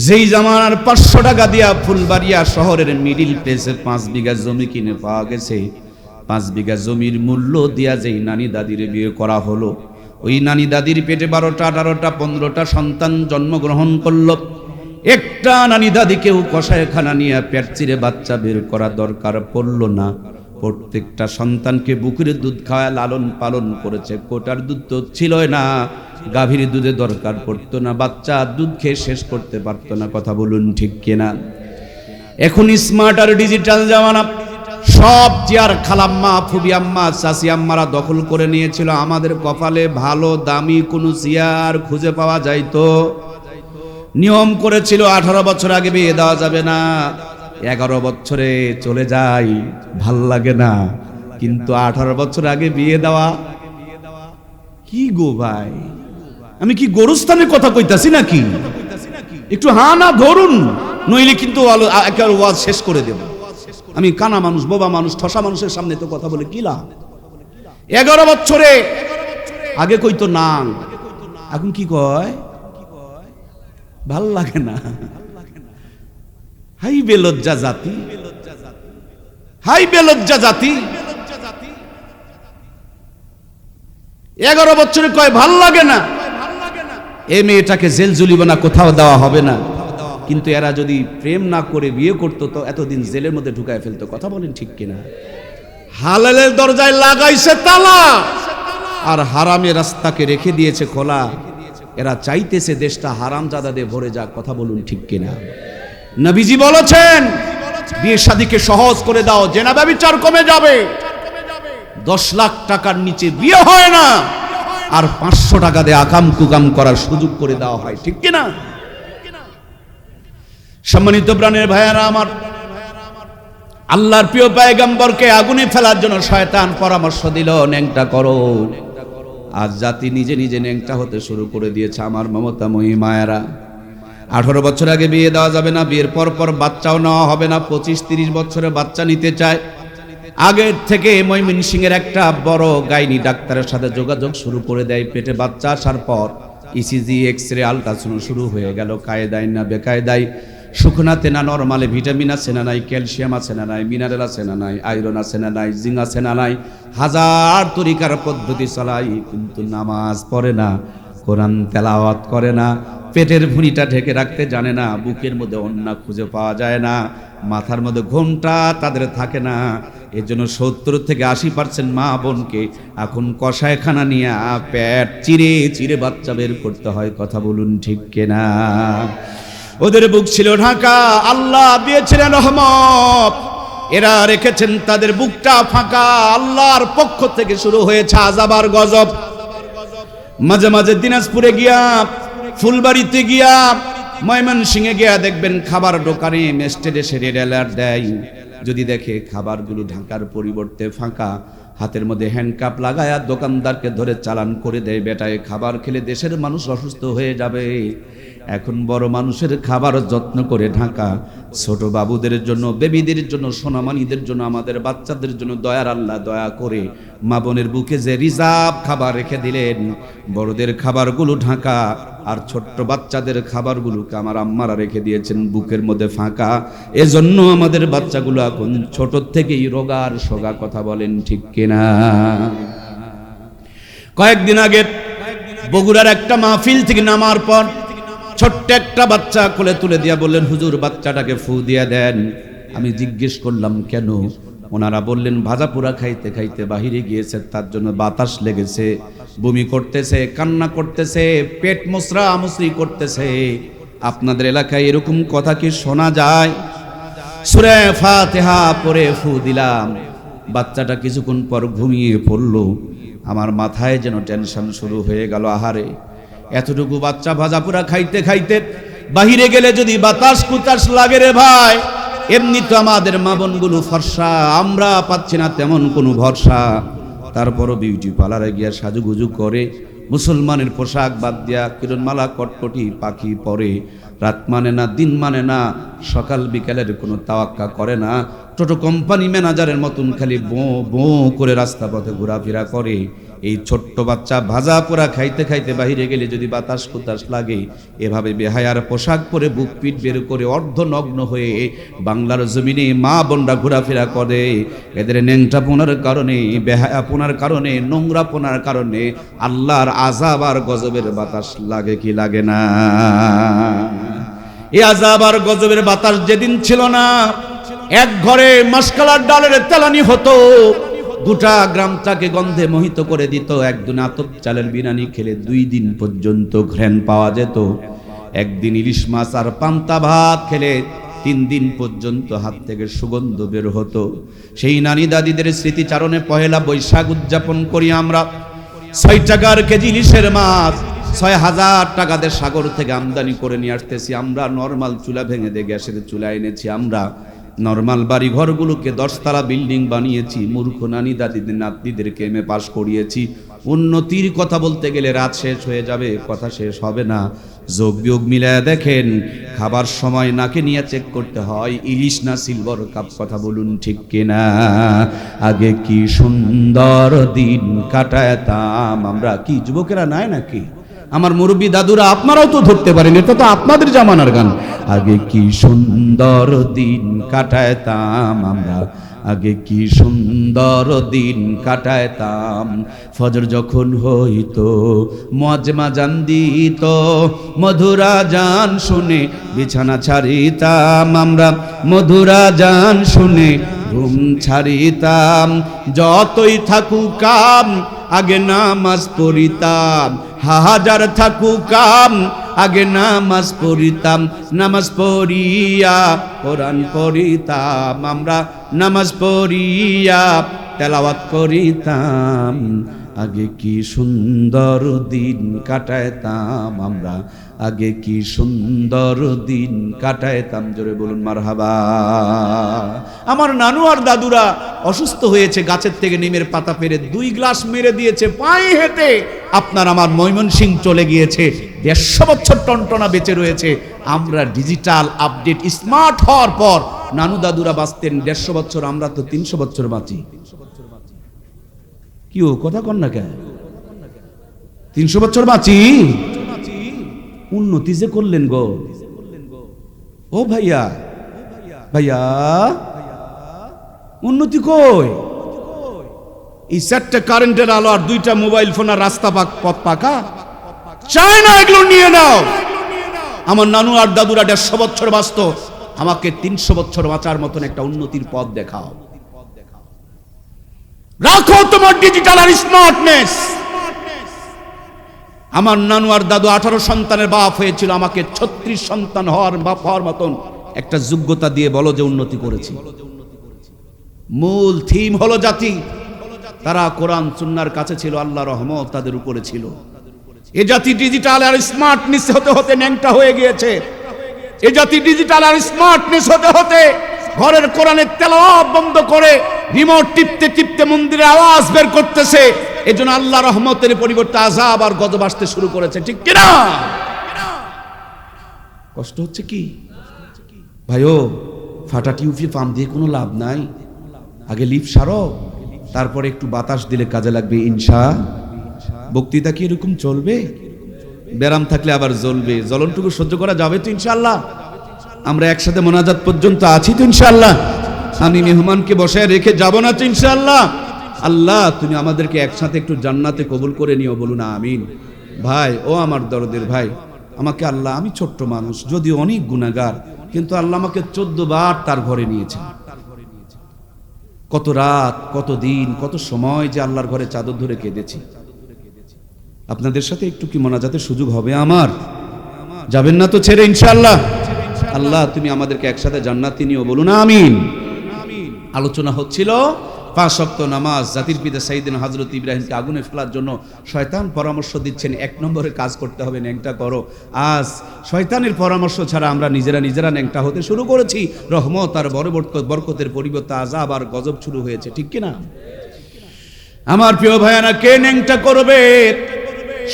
যেই জামানার 500 টাকা দিয়া ফুলবাড়িয়া শহরের মিডিল প্লেসে 5 বিঘা জমি কিনে পাওয়া গেছে। 5 বিঘা জমির মূল্য দিয়া যেই নানি দাদির বিয়ে করা হলো, ওই নানি দাদির পেটে 12টা 18টা 15টা সন্তান জন্মগ্রহণ করলো। একটা নানি দাদিকেও কষায়খানা নিয়ে পেট চিরে বাচ্চা বের করা দরকার পড়ল না। প্রত্যেকটা সন্তানকে বুকের দুধ খাওয়া লালন পালন করেছে। কোটার দুধ তো ছিলই না, গাভীর দুধে দরকার পড়তো না, বাচ্চা দুধ খেয়ে শেষ করতে পারতো না। কথা বলুন ঠিক কিনা? এখন স্মার্ট আর ডিজিটাল জামানা, সব চেয়ার খালাম্মা, ফুবি আম্মা, চাচি আম্মারা দখল করে নিয়েছিল। আমাদের কপালে ভালো দামি কোনো চেয়ার খুঁজে পাওয়া যাইতো। নিয়ম করেছিল 18 বছর আগে বিয়ে দেওয়া যাবে না। 11 বছরে চলে যাই, ভাল লাগে না। কিন্তু 18 বছর আগে বিয়ে দেওয়া কি গো ভাই? আমি কি গোরস্থানের কথা কইতাছি নাকি? একটু হা না ধরুন, নইলে কিন্তু একেবারে ওয়াজ শেষ করে দেব। আমি কানা মানুষ, বোবা মানুষ, ঠসা মানুষের সামনে তো কথা বলে কি লাভ? 11 বছরে আগে কইতো না, এখন কি কয়? ভাল লাগে না। হাই বেলজ্জা জাতি, হাই বেলজ্জা জাতি। 11 বছরে কয় ভাল লাগে না। এ মেয়েটাকে জেল জুলিব না, কোথাও দেওয়া হবে না। কিন্তু এরা যদি প্রেম না করে বিয়ে করতো তো এতদিন জেলের মধ্যে ঢুকায় ফেলতো। কথা বলেন ঠিক কিনা? হালালের দরজায় লাগাইছে তালা, আর হারামের রাস্তাকে রেখে দিয়েছে খোলা। এরা চাইতেছে দেশটা হারামজাদাদের ভরে যাক। কথা বলুন ঠিক কিনা? নবীজি বলেছেন, বিয়ে শাদীকে সহজ করে দাও, জেনা ব্যভিচার কমে যাবে। 10 লাখ টাকার নিচে বিয়ে হয় না, আর 500 টাকা দিয়ে আকাম কুকাম করার সুযোগ করে দেওয়া হয়, ঠিক কিনা? সম্মানিত প্রাণের ভাইয়ারা আমার, আল্লাহর প্রিয় পয়গম্বরকে আগুনে ফেলার জন্য শয়তান পরামর্শ দিল, ন্যাংটা করো। আজ জাতি নিজে নিজে ন্যাংটা হতে শুরু করে দিয়েছে। আমার মমতাময়ী মায়েরা, 18 বছর আগে বিয়ে দেওয়া যাবে না, বিয়ের পর পর বাচ্চাও নেওয়া হবে না। 25-30 বছরে বাচ্চা নিতে চায়। আগের থেকে ময়মনসিংহের একটা বড় গাইনি ডাক্তারের সাথে যোগাযোগ শুরু করে দেয়। পেটে বাচ্চা আসার পর ইসিজি, এক্সরে, আলট্রাসাউন্ড শুরু হয়ে গেল। কায়দায় না বেকায়দায়, শুকনাতে না নরমালে ভিটামিন আছে না নাই, ক্যালসিয়াম আছে না নাই, মিনারেল আছে না নাই, আয়রন আছে না নাই, জিঙ্ক আছে না নাই, হাজার তরিকার পদ্ধতি চালাই, কিন্তু নামাজ পড়ে না। কোরআন তেলাওয়াত করে না, পেটের ভুঁড়িটা ঢেকে রাখতে জানে না, বুকের মধ্যে অন্না খুঁজে পাওয়া যায় না, মাথার মধ্যে ঘোমটা তাদের থাকে না। এর জন্য 70 থেকে 80% মা বোনকে এখন কষায়খানা নিয়ে পেট চিরে চিরে বাচ্চা বের করতে হয়। কথা বলুন ঠিক কিনা? ওদের বুক ছিল ঢাকা, আল্লাহ দিয়েছিলেন রহমত, এরা রেখেছেন তাদের বুকটা ফাঁকা। আল্লাহর পক্ষ থেকে শুরু হয়েছে আযাব আর গজব। মাঝে মাঝে দিনাজপুরে গিয়া, ফুলবাড়িতে গিয়া, ময়মনসিংহে গিয়া দেখবেন খাবার দোকানে মেস্টেডে সেরে অ্যালার্ট দেয়। যদি দেখে খাবারগুলো ঢাকার পরিবর্তে ফাঁকা, হাতের মধ্যে হ্যান্ডকাপ লাগায়া দোকানদারকে ধরে চালান করে দেয়, বেটায় খাবার খেলে দেশের মানুষ অসুস্থ হয়ে যাবে। এখন বড় মানুষের খাবার যত্ন করে ঢাকা, ছোট বাবুদের জন্য, বেবিদের জন্য, সোনামানিদের জন্য, আমাদের বাচ্চাদের জন্য দয়ার আল্লাহ দয়া করে মা বোনের বুকে যে রিজার্ভ খাবার রেখে দিলেন, বড়দের খাবারগুলো ঢাকা আর ছোট্ট বাচ্চাদের খাবারগুলোকে আমার আম্মারা রেখে দিয়েছেন বুকের মধ্যে ফাঁকা। এজন্য আমাদের বাচ্চাগুলো এখন ছোট থেকেই রোগার সোগা। কথা বলেন ঠিক কিনা? কয়েকদিন আগে বগুড়ার একটা মাহফিল থেকে নামার পর ছোট্ট একটা বাচ্চা কোলে তুলে দিয়া বললেন, হুজুর বাচ্চাটাকে ফু দিয়া দেন। আমি জিজ্ঞেস করলাম কেন? ওনারা বললেন ভাজা পোড়া খাইতে খাইতে বাহিরে গিয়েছে, তার জন্য বাতাস লেগেছে, বমি করতেছে, কান্না করতেছে, পেট মুসরা মুসরি করতেছে। আপনাদের এলাকায় এরকম কথা কি শোনা যায়? সূরা ফাতিহা পড়ে ফু দিলাম, বাচ্চাটা কিছুক্ষণ পর ঘুমিয়ে পড়লো। আমার মাথায় যেন টেনশন শুরু হয়ে গেল। আহারে, এতটুকু বাচ্চা ভাজা পোড়া খাইতে খাইতে বাহিরে গেলে যদি বাতাস কুতাস লাগে রে ভাই, এমনি তো আমাদের মা বোনগুলো ফর্সা, আমরা পাচ্ছি না তেমন কোনো ভরসা। তারপরও বিউটি পার্লারে গিয়া সাজুগুজু করে, মুসলমানের পোশাক বাদ দিয়া কিরণমালা কটকটি পাখি পরে, রাত মানে না, দিন মানে না, সকাল বিকালের কোনো তাওয়াক্কা করে না, টোটো কোম্পানি ম্যানেজারের মতন খালি বো বো করে রাস্তা পথে ঘোরাফেরা করে। এই ছোট্ট বাচ্চা ভাজা পোড়া খাইতে খাইতে বাহিরে গেলে যদি বাতাস কুতাস লাগে, এভাবে বেহায়ার পোশাক পরে বুক পিঠ বের করে অর্ধনগ্ন হয়ে বাংলার জমিনে মা বোনরা ঘোরাফেরা করে। এদের ন্যাংটাপোনার কারণে, বেহায়াপোনার কারণে, নোংরাপোনার কারণে আল্লাহর আযাব আর গজবের বাতাস লাগে কি লাগে না? এই আযাব আর গজবের বাতাস যেদিন ছিল না, এক ঘরে মাসকালার ডালের তেলানি হতো, গোটা গ্রামটাকে গন্ধে মোহিত করে দিত। একদিন আতপ চালের বিরিয়ানি খেলে 2 দিন পর্যন্ত ঘ্রাণ পাওয়া যেত। একদিন ইলিশ মাছ আর পান্তা ভাত খেলে 3 দিন পর্যন্ত হাত থেকে সুগন্ধ বের হতো। সেই নানি দাদিদের স্মৃতিচারণে পহেলা বৈশাখ উদযাপন করি আমরা। 6 টাকার কেজি ইলিশের মাছ 6000 টাকা দিয়ে সাগর থেকে আমদানি করে নিয়ে আসতেছি আমরা। নরমাল চুলা ভেঙে দিয়ে গ্যাসের চুলা এনেছি আমরা। নরমাল বাড়ি ঘরগুলোকে 10 তলা বিল্ডিং বানিয়েছি। মূর্খ নানি দাদিদের নাতনিদেরকে এমএ পাস করিয়েছি। উন্নতির কথা বলতে গেলে রাত শেষ হয়ে যাবে, কথা শেষ হবে না। যোগ বিয়োগ মিলায় দেখেন, খাবার সময় নাকে নিয়ে চেক করতে হয় ইলিশ না সিলভার কাপ। কথা বলুন ঠিক কিনা? আগে কি সুন্দর দিন কাটাতাম আমরা। কি যুবকেরা নাই নাকি? আমার মুরব্বী দাদুরা, আপনারাও তো ধরতে পারেন, এটা তো আপনাদের জামানার গান। আগে কি সুন্দর দিন কাটাতাম আমরা, আগে কি সুন্দর দিন কাটাতাম। ফজর যখন হইতো মুয়াজ্জিন জান দিত, মধুরা জান শুনে বিছানা ছাড়িতাম আমরা, মধুরা জান শুনে ঘুম ছাড়িতাম। যতই থাকুক কাম আগে নামাজ পড়িতাম, হাজার থাকুক কাম আগে নামাজ পড়িতাম। নামাজ পড়িয়া কোরআন পড়িতাম আমরা, নামাজ পড়িয়া তেলাওয়াত করিতাম। আগে কি সুন্দর দিন কাটাইতাম আমরা, আগে কি সুন্দর দিন কাটাইতাম। জোরে বলুন মারহাবা। আমার নানু আর দাদুরা অসুস্থ হয়েছে, গাছের থেকে নিমের পাতা পেরে 2 গ্লাস মেরে দিয়েছে, পায়ে হেঁটে আপনার আমার ময়মনসিংহ চলে গিয়েছে। 150 বছর টনটনা বেঁচে রয়েছে। আমরা ডিজিটাল আপডেট স্মার্ট হওয়ার পর নানু দাদুরা বাঁচতেন 150 বছর, আমরা তো 300 বছর বাঁচি। কি ও কথা কন না কেন? 300 বছর বাঁচি। উন্নতি যে করলেন গো ও ভাইয়া, ভাইয়া উন্নতি কই? এই 4টা কারেন্টের আলো আর 2টা মোবাইল ফোন আর রাস্তা পথ পাকা। চায় না এগুলো নিয়ে নাও। আমার নানু আর দাদুরা 150 বছর বাঁচত, আমাকে 300 বছর বাঁচার মতন একটা উন্নতির পথ দেখাও। রাখো তোমার ডিজিটাল আর স্মার্টনেস। আমার নানু আর দাদু 18 সন্তানের বাপ হয়েছিল, আমাকে 36 সন্তান হওয়ার বাপ হওয়ার মতন একটা যোগ্যতা দিয়ে বলো যে উন্নতি করেছি। মূল থিম হলো জাতি। তারা কোরআন সুন্নাহর কাছে ছিল, আল্লাহর রহমত তাদের উপরে ছিল। এ জাতি ডিজিটাল আর স্মার্টনেস হতে হতে ন্যাংটা হয়ে গিয়েছে। এ জাতি ডিজিটাল আর স্মার্টনেস হতে হতে ঘরের কোরআনের তেলাওয়াত বন্ধ করে রিমোট টিপতে টিপতে মন্দিরে আওয়াজ বের করতেছে। এজন্য আল্লাহ রহমতের পরিবর্তে আযাব আর গজব আসতে শুরু করেছে, ঠিক কিনা? কষ্ট হচ্ছে কি ভাইও? ফাটা টিউবি পাম্প দিয়ে কোনো লাভ নাই। আগে লিফ সারো, তারপরে একটু বাতাস দিলে কাজে লাগবে ইনশা। বক্তৃতা কি এরকম চলবে? ব্যারাম থাকলে আবার জ্বলবে। জ্বলনটুকু সহ্য করা যাবে তো ইনশাআল্লাহ? আমরা একসাথে মোনাজাত পর্যন্ত আছি তো ইনশাআল্লাহ? আমি মেহমানকে বসায় রেখে যাব না তো ইনশাআল্লাহ? আল্লাহ তুমি আমাদেরকে একসাথে একটু জান্নাতে কবুল করে নিও, বলুন আমিন। ভাই ও আমার দরদের ভাই, আমাকে আল্লাহ, আমি ছোট্ট মানুষ, যদিও অনেক গুনাহগার, কিন্তু আল্লাহ আমাকে 14 বার তার ঘরে নিয়েছেন। কত রাত, কত দিন, কত সময় যে আল্লাহর ঘরে চাদর ধরে কেঁদেছি। আপনাদের সাথে একটু কি মোনাজাতের সুযোগ হবে আমার? যাবেন না তো ছেড়ে ইনশাআল্লাহ? আল্লাহ তুমি আমাদেরকে একসাথে জান্নাতে নিও, বলুন আমিন। আলোচনা হচ্ছিল 5 ওয়াক্ত নামাজ। জাতির পিতা সাইয়েদনা হযরত ইব্রাহিমকে আগুনে ফেলার জন্য শয়তান পরামর্শ দিচ্ছেন, 1 নম্বরে কাজ করতে হবে, ন্যাংটা করো। আজ শয়তানের পরামর্শ ছাড়া আমরা নিজেরা ন্যাংটা হতে শুরু করেছি। রহমত আর বরকতের পরিবর্তে আযাব আর গজব শুরু হয়েছে, ঠিক কিনা? আমার প্রিয় ভাইয়ারা, কে ন্যাংটা করবে?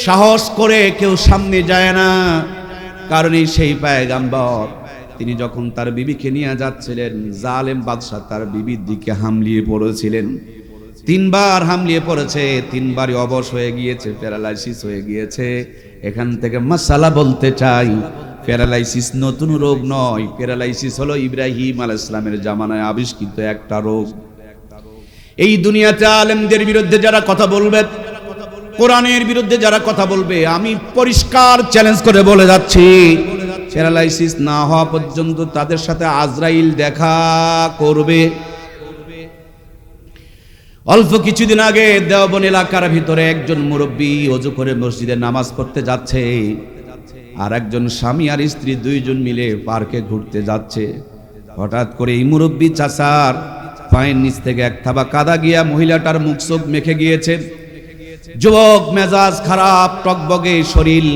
সাহস করে কেউ সামনে যায় না, কারণ এই সেই পয়গম্বর, তিনি যখন তার বিবিকে নিয়ে যাচ্ছিলেন, জালেম বাদশা তার বিবির দিকে হামলিয়ে পড়েছিলেন। 3 বার হামলিয়ে পড়েছে, 3 বারই অবশ হয়ে গিয়েছে, প্যারালাইসিস হয়ে গিয়েছে। এখান থেকে মাসালা বলতে চাই, প্যারালাইসিস নতুন রোগ নয়। প্যারালাইসিস হলো ইব্রাহিম আলাইহিস সালামের জামানায় আবিষ্কৃত একটা রোগ। এই দুনিয়াতে আলেমদের বিরুদ্ধে যারা কথা বলবে, কোরআনের বিরুদ্ধে যারা কথা বলবে, আমি পরিষ্কার চ্যালেঞ্জ করে বলে যাচ্ছি, প্যারালাইসিস না হওয়া পর্যন্ত তাদের সাথে আজরাইল দেখা করবে। অল্প কিছুদিন আগে দেওবন এলাকার ভিতরে একজন মুরব্বী ওযু করে মসজিদে নামাজ পড়তে যাচ্ছে, আর একজন স্বামী আর স্ত্রী 2 জন মিলে পার্কে ঘুরতে যাচ্ছে। হঠাৎ করে এই মুরব্বী চাচার পায়ের নিচ থেকে এক থাবা কাদা গিয়া মহিলাটার মুখ চোখ মেখে গিয়েছে। যুবক মেজাজ খারাপ, টকবগে শরীর,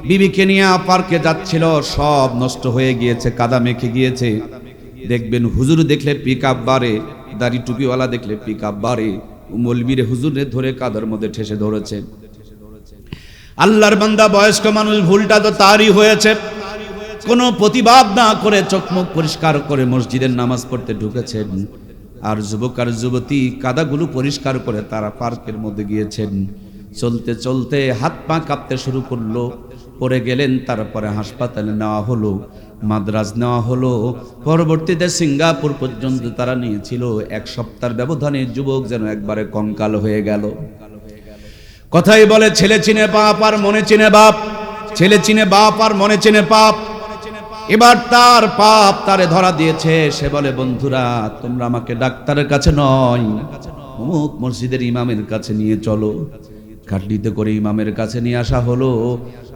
বিবিকে নিয়ে পার্কে যাচ্ছিল, সব নষ্ট হয়ে গিয়েছে, কাদা মেখে গিয়েছে। দেখবেন হুজুর দেখলে পিকআপ বাড়ে, দাড়ি টুপিওয়ালা দেখলে পিকআপ বাড়ে, মৌলবীরে হুজুরে ধরে কাদার মধ্যে ঠেসে ধরেছে। আল্লাহর বান্দা বয়স্ক মানুষ, ভুলটা তো তারই হয়েছে। কোনো প্রতিবাদ না করে চোখ মুখ পরিষ্কার করে মসজিদের নামাজ পড়তে ঢুকেছেন। আর যুবক আর যুবতী কাদাগুলো পরিষ্কার করে তারা পার্কের মধ্যে গিয়েছেন। চলতে চলতে হাত পা কাঁপতে শুরু করলো, পড়ে গেলেন। তারপরে হাসপাতালে নেওয়া হলো, মাদ্রাজ নেওয়া হলো, পরবর্তীতে সিঙ্গাপুর পর্যন্ত তারা নিয়েছিল। 1 সপ্তাহের ব্যবধানে যুবক যেন একবারে কঙ্কাল হয়ে গেল। কথাই বলে, ছেলে চিনে বাপ আর মনে চিনে বাপ, ছেলে চিনে বাপ আর মনে চিনে পাপ। এবার তার পাপ তারে ধরা দিয়েছে। সে বলে, বন্ধুরা তোমরা আমাকে ডাক্তারের কাছে নয়, অমুক মসজিদের ইমামের কাছে নিয়ে চলো। কাটলিতে করে ইমামের কাছে নিয়ে আসা হলো।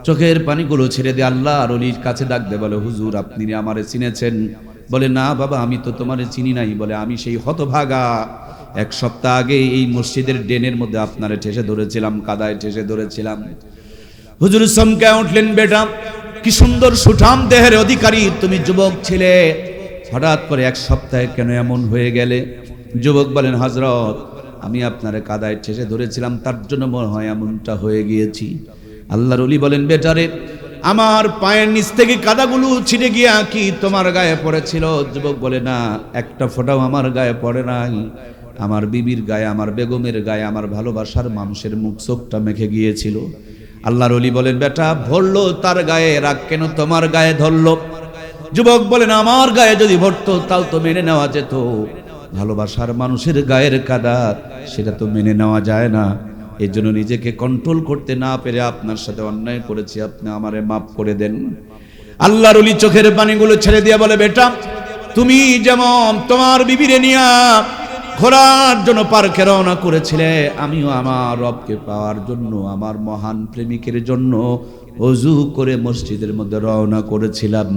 চোখের পানিগুলো ছেড়ে দিয়ে আল্লাহর ওলির কাছে ডাকতে বলে, হুজুর আপনি আমারে চিনেছেন? বলে, না বাবা আমি তো তোমারে চিনি নাই। বলে, আমি সেই হতভাগা, 1 সপ্তাহ আগে এই মসজিদের ড্রেনের মধ্যে আপনারে ঠেসে ধরেছিলাম, কাদায় ঠেসে ধরেছিলাম। হুজুর চমকে উঠলেন, বেটা কি সুন্দর সুঠাম দেহের অধিকারী তুমি যুবক ছিলে, হঠাৎ করে 1 সপ্তাহে কেন এমন হয়ে গেলে? যুবক বলেন, হযরত আমি আপনারে কাদায় ঠেসে ধরেছিলাম, তার জন্য মনে হয় এমনটা হয়ে গিয়েছি। আল্লাহর ওলি বলেন, বেটারে আমার পায়ের নিচ থেকে কাদাগুলো ছিটে গিয়া কি তোমার গায়ে পড়েছিল? যুবক বলে, না একটা ফোঁটাও আমার গায়ে পড়ে নাই। আমার বিবির গায়ে, আমার বেগমের গায়ে, আমার ভালোবাসার মানুষের মুখ চোখটা মেখে গিয়েছিল। আল্লাহর ওলি বলেন, বেটা ভরলো তার গায়ে, রাগ কেন তোমার গায়ে ধরলো? যুবক বলেন, আমার গায়ে যদি ভরতো তাও তো মেনে নেওয়া যেত, ভালোবাসার মানুষের গায়ের কাদা সেটা তো মেনে নেওয়া যায় না। এই জন্য নিজেকে কন্ট্রোল করতে না পেরে আপনার সাথে অন্যায় করেছি, আপনি আমারে মাফ করে দেন। আল্লাহর ওলি চোখের পানিগুলো ছেড়ে দিয়ে বলে, বেটা তুমি যেমন তোমার বিবিরে নিয়া ঘোরার জন্য পার্কে রওনা করেছিলে, আমিও আমার রবকে পাওয়ার জন্য, আমার মহান প্রেমিকের জন্য ওযু করে মসজিদের মধ্যে রওনা করেছিলাম।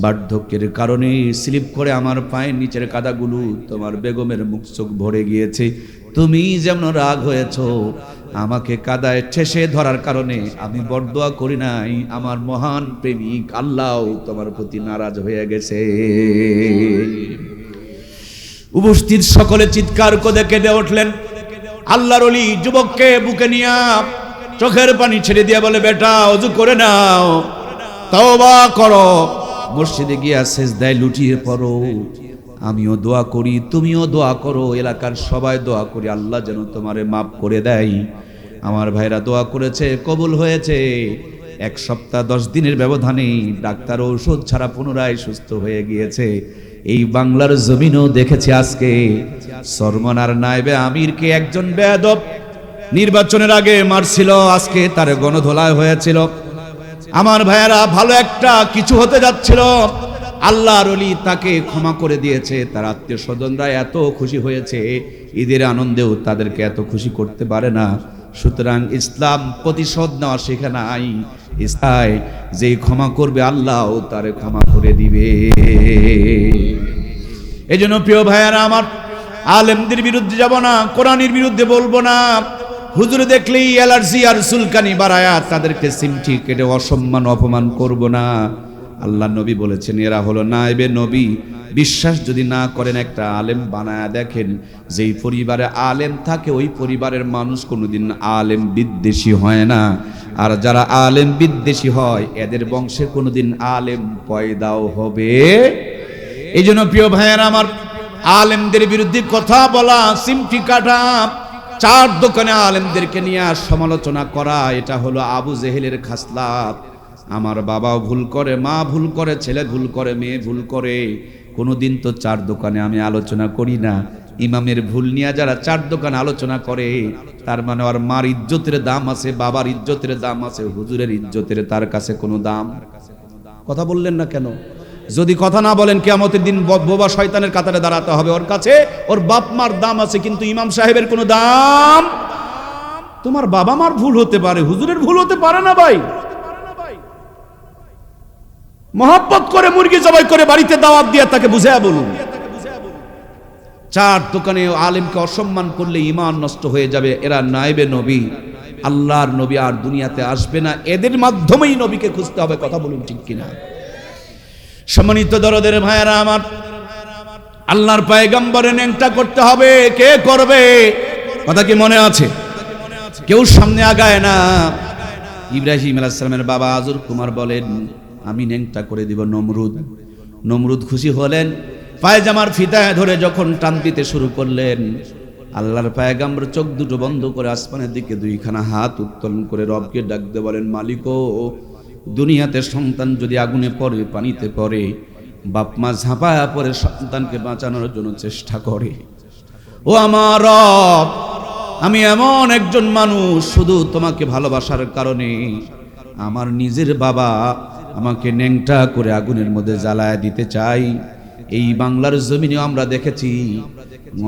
বার্ধক্যের কারণে স্লিপ করে আমার পায়ের নিচের কাদাগুলো তোমার বেগমের মুখ চোখ ভরে গিয়েছে। তুমি যেমন রাগ হয়েছো আমাকে কাদায় ঠেসে ধরার কারণে, আমি বরদোয়া করি নাই, আমার মহান প্রেমিক আল্লাহ তোমার প্রতি নারাজ হয়ে গেছে। উপস্থিত সকলে চিৎকার করে কেঁদে উঠলেন। আল্লাহর ওলি যুবককে বুকে নিয়ে চোখের পানি ছেড়ে দিয়ে বলে, বেটা ওযু করে নাও, তওবা করো, মসজিদে গিয়া সিজদায় লুটিয়ে পড়ো, আমিও দোয়া করি, তুমিও দোয়া করো, এলাকার সবাই দোয়া করি আল্লাহ যেন তোমারে মাফ করে দেয়। আমার ভাইরা দোয়া করেছে, কবুল হয়েছে। 1 সপ্তাহ 10 দিনের ব্যবধানে ডাক্তার ঔষধ ছাড়া পুনরায় সুস্থ হয়ে গিয়েছে। এই বাংলার জমিনও দেখেছে আজকে সরমনার নায়েবে আমিরকে একজন বেয়াদব নির্বাচনের আগে মারছিল, আজকে তার গণধোলাই হয়েছিল। আমার ভাইয়েরা ভালো একটা কিছু হতে যাচ্ছিল, আল্লাহর ওলি তাকে ক্ষমা করে দিয়েছে। তার আত্মীয় স্বজনরা এত খুশি হয়েছে, ঈদের আনন্দেও তাদেরকে এত খুশি করতে পারে না। সুতরাং ইসলাম প্রতিশোধ নেওয়া শেখে নাই, ইসলাম যে ক্ষমা করবে আল্লাহ তারে ক্ষমা করে দিবে। এজন্য প্রিয় ভাইয়েরা আমার, আলেমদের বিরুদ্ধে যাব না, কোরআনের বিরুদ্ধে বলবো না। হুজুর দেখলেই অ্যালার্জি আর চুলকানি বাড়ায়া তাদেরকে সিমটি কেটে অসম্মান অপমান করব না। আল্লাহ নবী বলেছেন এরা হলো নায়েবে নবী। বিশ্বাস যদি না করেন একটা আলেম বানায়া দেখেন, যেই পরিবারে আলেম থাকে ওই পরিবারের মানুষ কোনোদিন আলেম বিদ্বেষী হয় না। আর যারা আলেম বিদ্বেষী হয় এদের বংশে কোনোদিন আলেম পয়দাও হবে। এই জন্য প্রিয় ভাইয়েরা আমার, আলেমদের বিরুদ্ধে কথা বলা, সিমটি কাটা, 4 দোকানে আলেমদেরকে নিয়ে সমালোচনা করা, এটা হলো আবু জেহেলের খাসলাত। আমার বাবাও ভুল করে, মা ভুল করে, ছেলে ভুল করে, মেয়ে ভুল করে, কোনোদিন তো 4 দোকানে আমি আলোচনা করি না। ইমামের ভুল নিয়ে যারা 4 দোকানে আলোচনা করে তার মানে আর মার ইজ্জতের দাম আছে, বাবার ইজ্জতের দাম আছে, হুজুরের ইজ্জতের তার কাছে কোনো দাম। কথা বললেন না কেন? যদি কথা না বলেন কিয়ামতের দিন বোবা শয়তানের কাতারে দাঁড়াতে হবে। ওর কাছে ওর বাপ মার দাম আছে, কিন্তু ইমাম সাহেবের কোনো দাম। তোমার বাবা মার ভুল হতে পারে, হুজুরের ভুল হতে পারে না ভাই। মহব্বত করে মুরগি জবাই করে বাড়িতে দাওয়াত দিয়ে তাকে বুঝায়া বলুন। 4 দোকানে আলেমকে অসম্মান করলে ঈমান নষ্ট হয়ে যাবে। এরা নায়েবে নবী, আল্লাহর নবী আর দুনিয়াতে আসবে না, এদের মাধ্যমেই নবীকে খুঁজতে হবে। কথা বলুন ঠিক কিনা? সম্মানিত দরদের ভাইয়েরা আমার, আল্লাহর পয়গম্বরের ন্যাংটা করতে হবে। কে করবে? কথা কি মনে আছে? কেউ সামনে আগায় না। ইব্রাহিম আলাইহিস সালামের বাবা আজর কুমার বলেন, আমি ন্যাংটা করে দিব নমরুদ। নমরুদ খুশি হলেন, পায়জামার ফিতায় ধরে যখন টান দিতে শুরু করলেন, আল্লাহর পয়গম্বর চোখ দুটো বন্ধ করে আসমানের দিকে 2খানা হাত উত্তোলন করে রবকে ডাক দিয়ে বলেন, মালিক ও, দুনিয়াতে সন্তান যদি আগুনে পড়ে, পানিতে পড়ে, বাপ মা ঝাঁপায়া পড়ে সন্তানকে বাঁচানোর জন্য চেষ্টা করে। ও আমার রব, আমি এমন একজন মানুষ, শুধু তোমাকে ভালোবাসার কারণে আমার নিজের বাবা আমাকে ন্যাংটা করে আগুনের মধ্যে জ্বালায় দিতে চাই। এই বাংলার জমিনে আমরা দেখেছি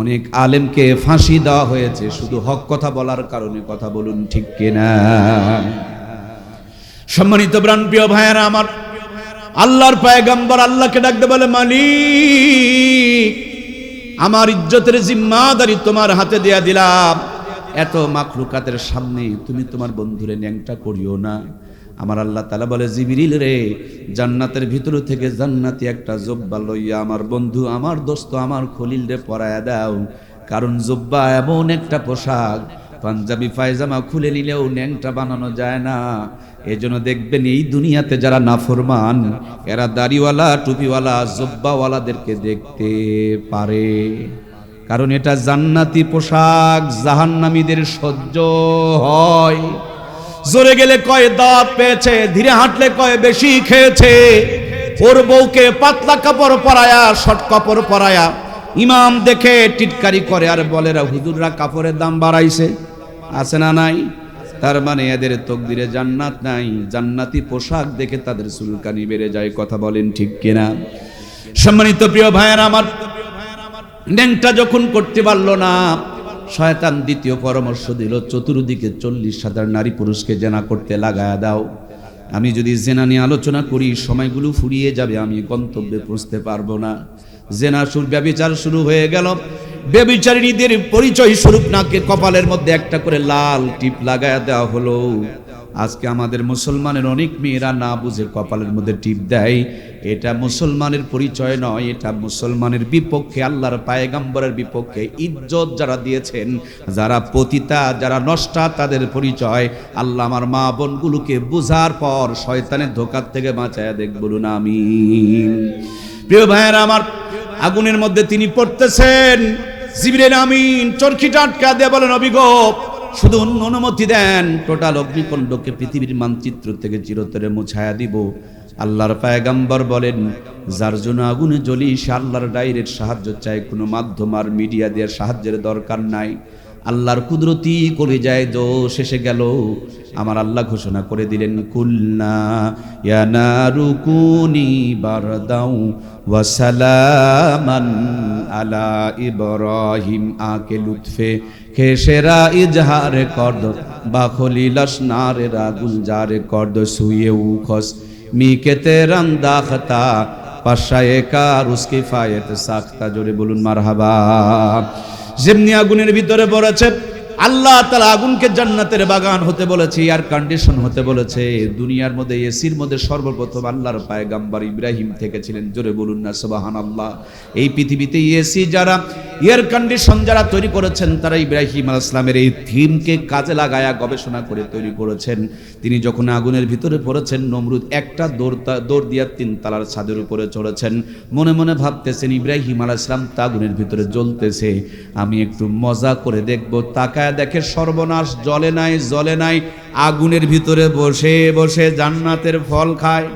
অনেক আলেমকে ফাঁসি দেওয়া হয়েছে শুধু হক কথা বলার কারণে। কথা বলুন ঠিক কিনা? সম্মানিত প্রাণপ্রিয় ভাইয়েরা আমার, আল্লাহর পয়গম্বর আল্লাহকে ডাকতে বলে, মালিক আমার ইজ্জতের জিম্মাদারি তোমার হাতে দেয়া দিলাম, এত মাখলুকাতের সামনে তুমি তোমার বন্ধুরে ন্যাংটা করিও না। আমার আল্লাহ তাআলা বলে, জিবরিল রে, জান্নাতের ভিতর থেকে জান্নাতি একটা জুব্বা লইয়া আমার বন্ধু, আমার দোস্ত, আমার খলিল রে পরায়া দাও। কারণ জুব্বা এমন একটা পোশাক, পাঞ্জাবি পায়জামা খুলে নিলেও ন্যাংটা বানানো যায় না। এজন্য দেখবেন এই দুনিয়াতে যারা নাফরমান, এরা দাড়িওয়ালা, টুপিওয়ালা, জুব্বাওয়ালাদেরকে দেখতে পারে, কারণ এটা জান্নাতি পোশাক, জাহান্নামীদের সহ্য হয়। জোরে গেলে কয় দাঁত পেয়েছে, ধীরে হাঁটলে কয় বেশি খেয়েছে। ওর বউকে পাতলা কাপড় পরায়া, শর্ট কাপড় পরায়া ইমাম দেখে টিটকারি করে আর বলে, হুজুররা কাপড়ের দাম বাড়াইছে। আছে না নাই? তার মানে এদের তকদিরে জান্নাত নাই, জান্নাতি পোশাক দেখে তাদের চুলকানি বেড়ে যায়। কথা বলেন ঠিক কিনা? সম্মানিত প্রিয় ভাইয়েরা আমার, ন্যাংটা যখন করতে পারলো না, শয়তান দ্বিতীয় পরামর্শ দিল, চতুর্দিকে 40,000 নারী পুরুষকে জেনা করতে লাগায়া দাও। আমি যদি জেনা নিয়ে আলোচনা করি সময়গুলো ফুরিয়ে যাবে, আমি গন্তব্যে পৌঁছতে পারবো না। জেনা ব্যভিচার শুরু হয়ে গেল। ব্যভিচারিণীদের পরিচয় স্বরূপ নাকে কপালের মধ্যে একটা করে লাল টিপ লাগায়া দেওয়া হলো। আজকে আমাদের মুসলমানের অনেক মেয়েরা না বুঝে কপালের মধ্যে টিপ দেয়। এটা মুসলমানের পরিচয় নয়, এটা মুসলমানের বিপক্ষে, আল্লাহর পায়গাম্বরের বিপক্ষে। ইজ্জত যারা দিয়েছেন, যারা পতিতা, যারা নষ্টা, তাদের পরিচয়। আল্লাহ আমার মা বোনগুলোকে বুঝার পর শয়তানের ধোঁকার থেকে বাঁচায়া দেখ, বলুন আমিন। প্রিয় ভাইয়েরা আমার, আগুনের মধ্যে তিনি পড়তেছেন। জিবরিল আমিন চরকিটা আটকা দিয়ে বলেন, অভিজ্ঞ শুধু অনুমতি দেন, টোটাল অগ্নিকুণ্ডকে পৃথিবীর মানচিত্র থেকে চিরতরে মুছায়া দিব। আল্লাহর পয়গম্বর বলেন, যার জন্য আগুনে জ্বলি সে আল্লাহর ডাইরেক্ট সাহায্য চায়, কোনো মাধ্যম আর মিডিয়া দিয়ে সাহায্যের দরকার নাই। আল্লাহর কুদরতি করে যায় দো শেষে গেল। আমার আল্লাহ ঘোষণা করে দিলেন, কুলনা ইয়া নারু কুনি বারদাউ ওয়া সালামান আলা ইব্রাহিম। আকে লুৎফে খেসেরা ইজহার করদ বাখলিলাস নারেরা গুলজারে করদ সুয়ে উখস মিকেতে রান্দা খতা পাশায়ে কার উসকি ফায়েত সাখতা। জোরে বলুন মারহাবা। যেমনি আগুনের ভিতরে পড়েছে, আল্লাহ তাআলা আগুনকে জান্নাতের বাগান হতে বলেছে, এয়ার কন্ডিশন হতে বলেছে। দুনিয়ার মধ্যে এসির মধ্যে সর্বপ্রথম আল্লাহর পয়গম্বর ইব্রাহিম থেকে ছিলেন। জোরে বলুন না সুবহানাল্লাহ। এই পৃথিবীতে এসি যারা, এয়ার কন্ডিশন যারা তৈরি করেছেন, তারা ইব্রাহিম আলাইহিস সালামের এই থিমকে কাজে লাগায়া গবেষণা করে তৈরি করেছেন। তিনি যখন আগুনের ভিতরে পড়েছেন, নমরুদ একটা দৌড় দিয়া 3 তালার ছাদের উপরে চড়েছেন। মনে মনে ভাবতেছেন, ইব্রাহিম আলাইহিস সালাম তা আগুনের ভিতরে জ্বলতেছে, আমি একটু মজা করে দেখব। তাকায় দেখে সর্বনাশ, জ্বলে নাই। আগুনের ভিতরে বসে বসে জান্নাতের ফল খায়।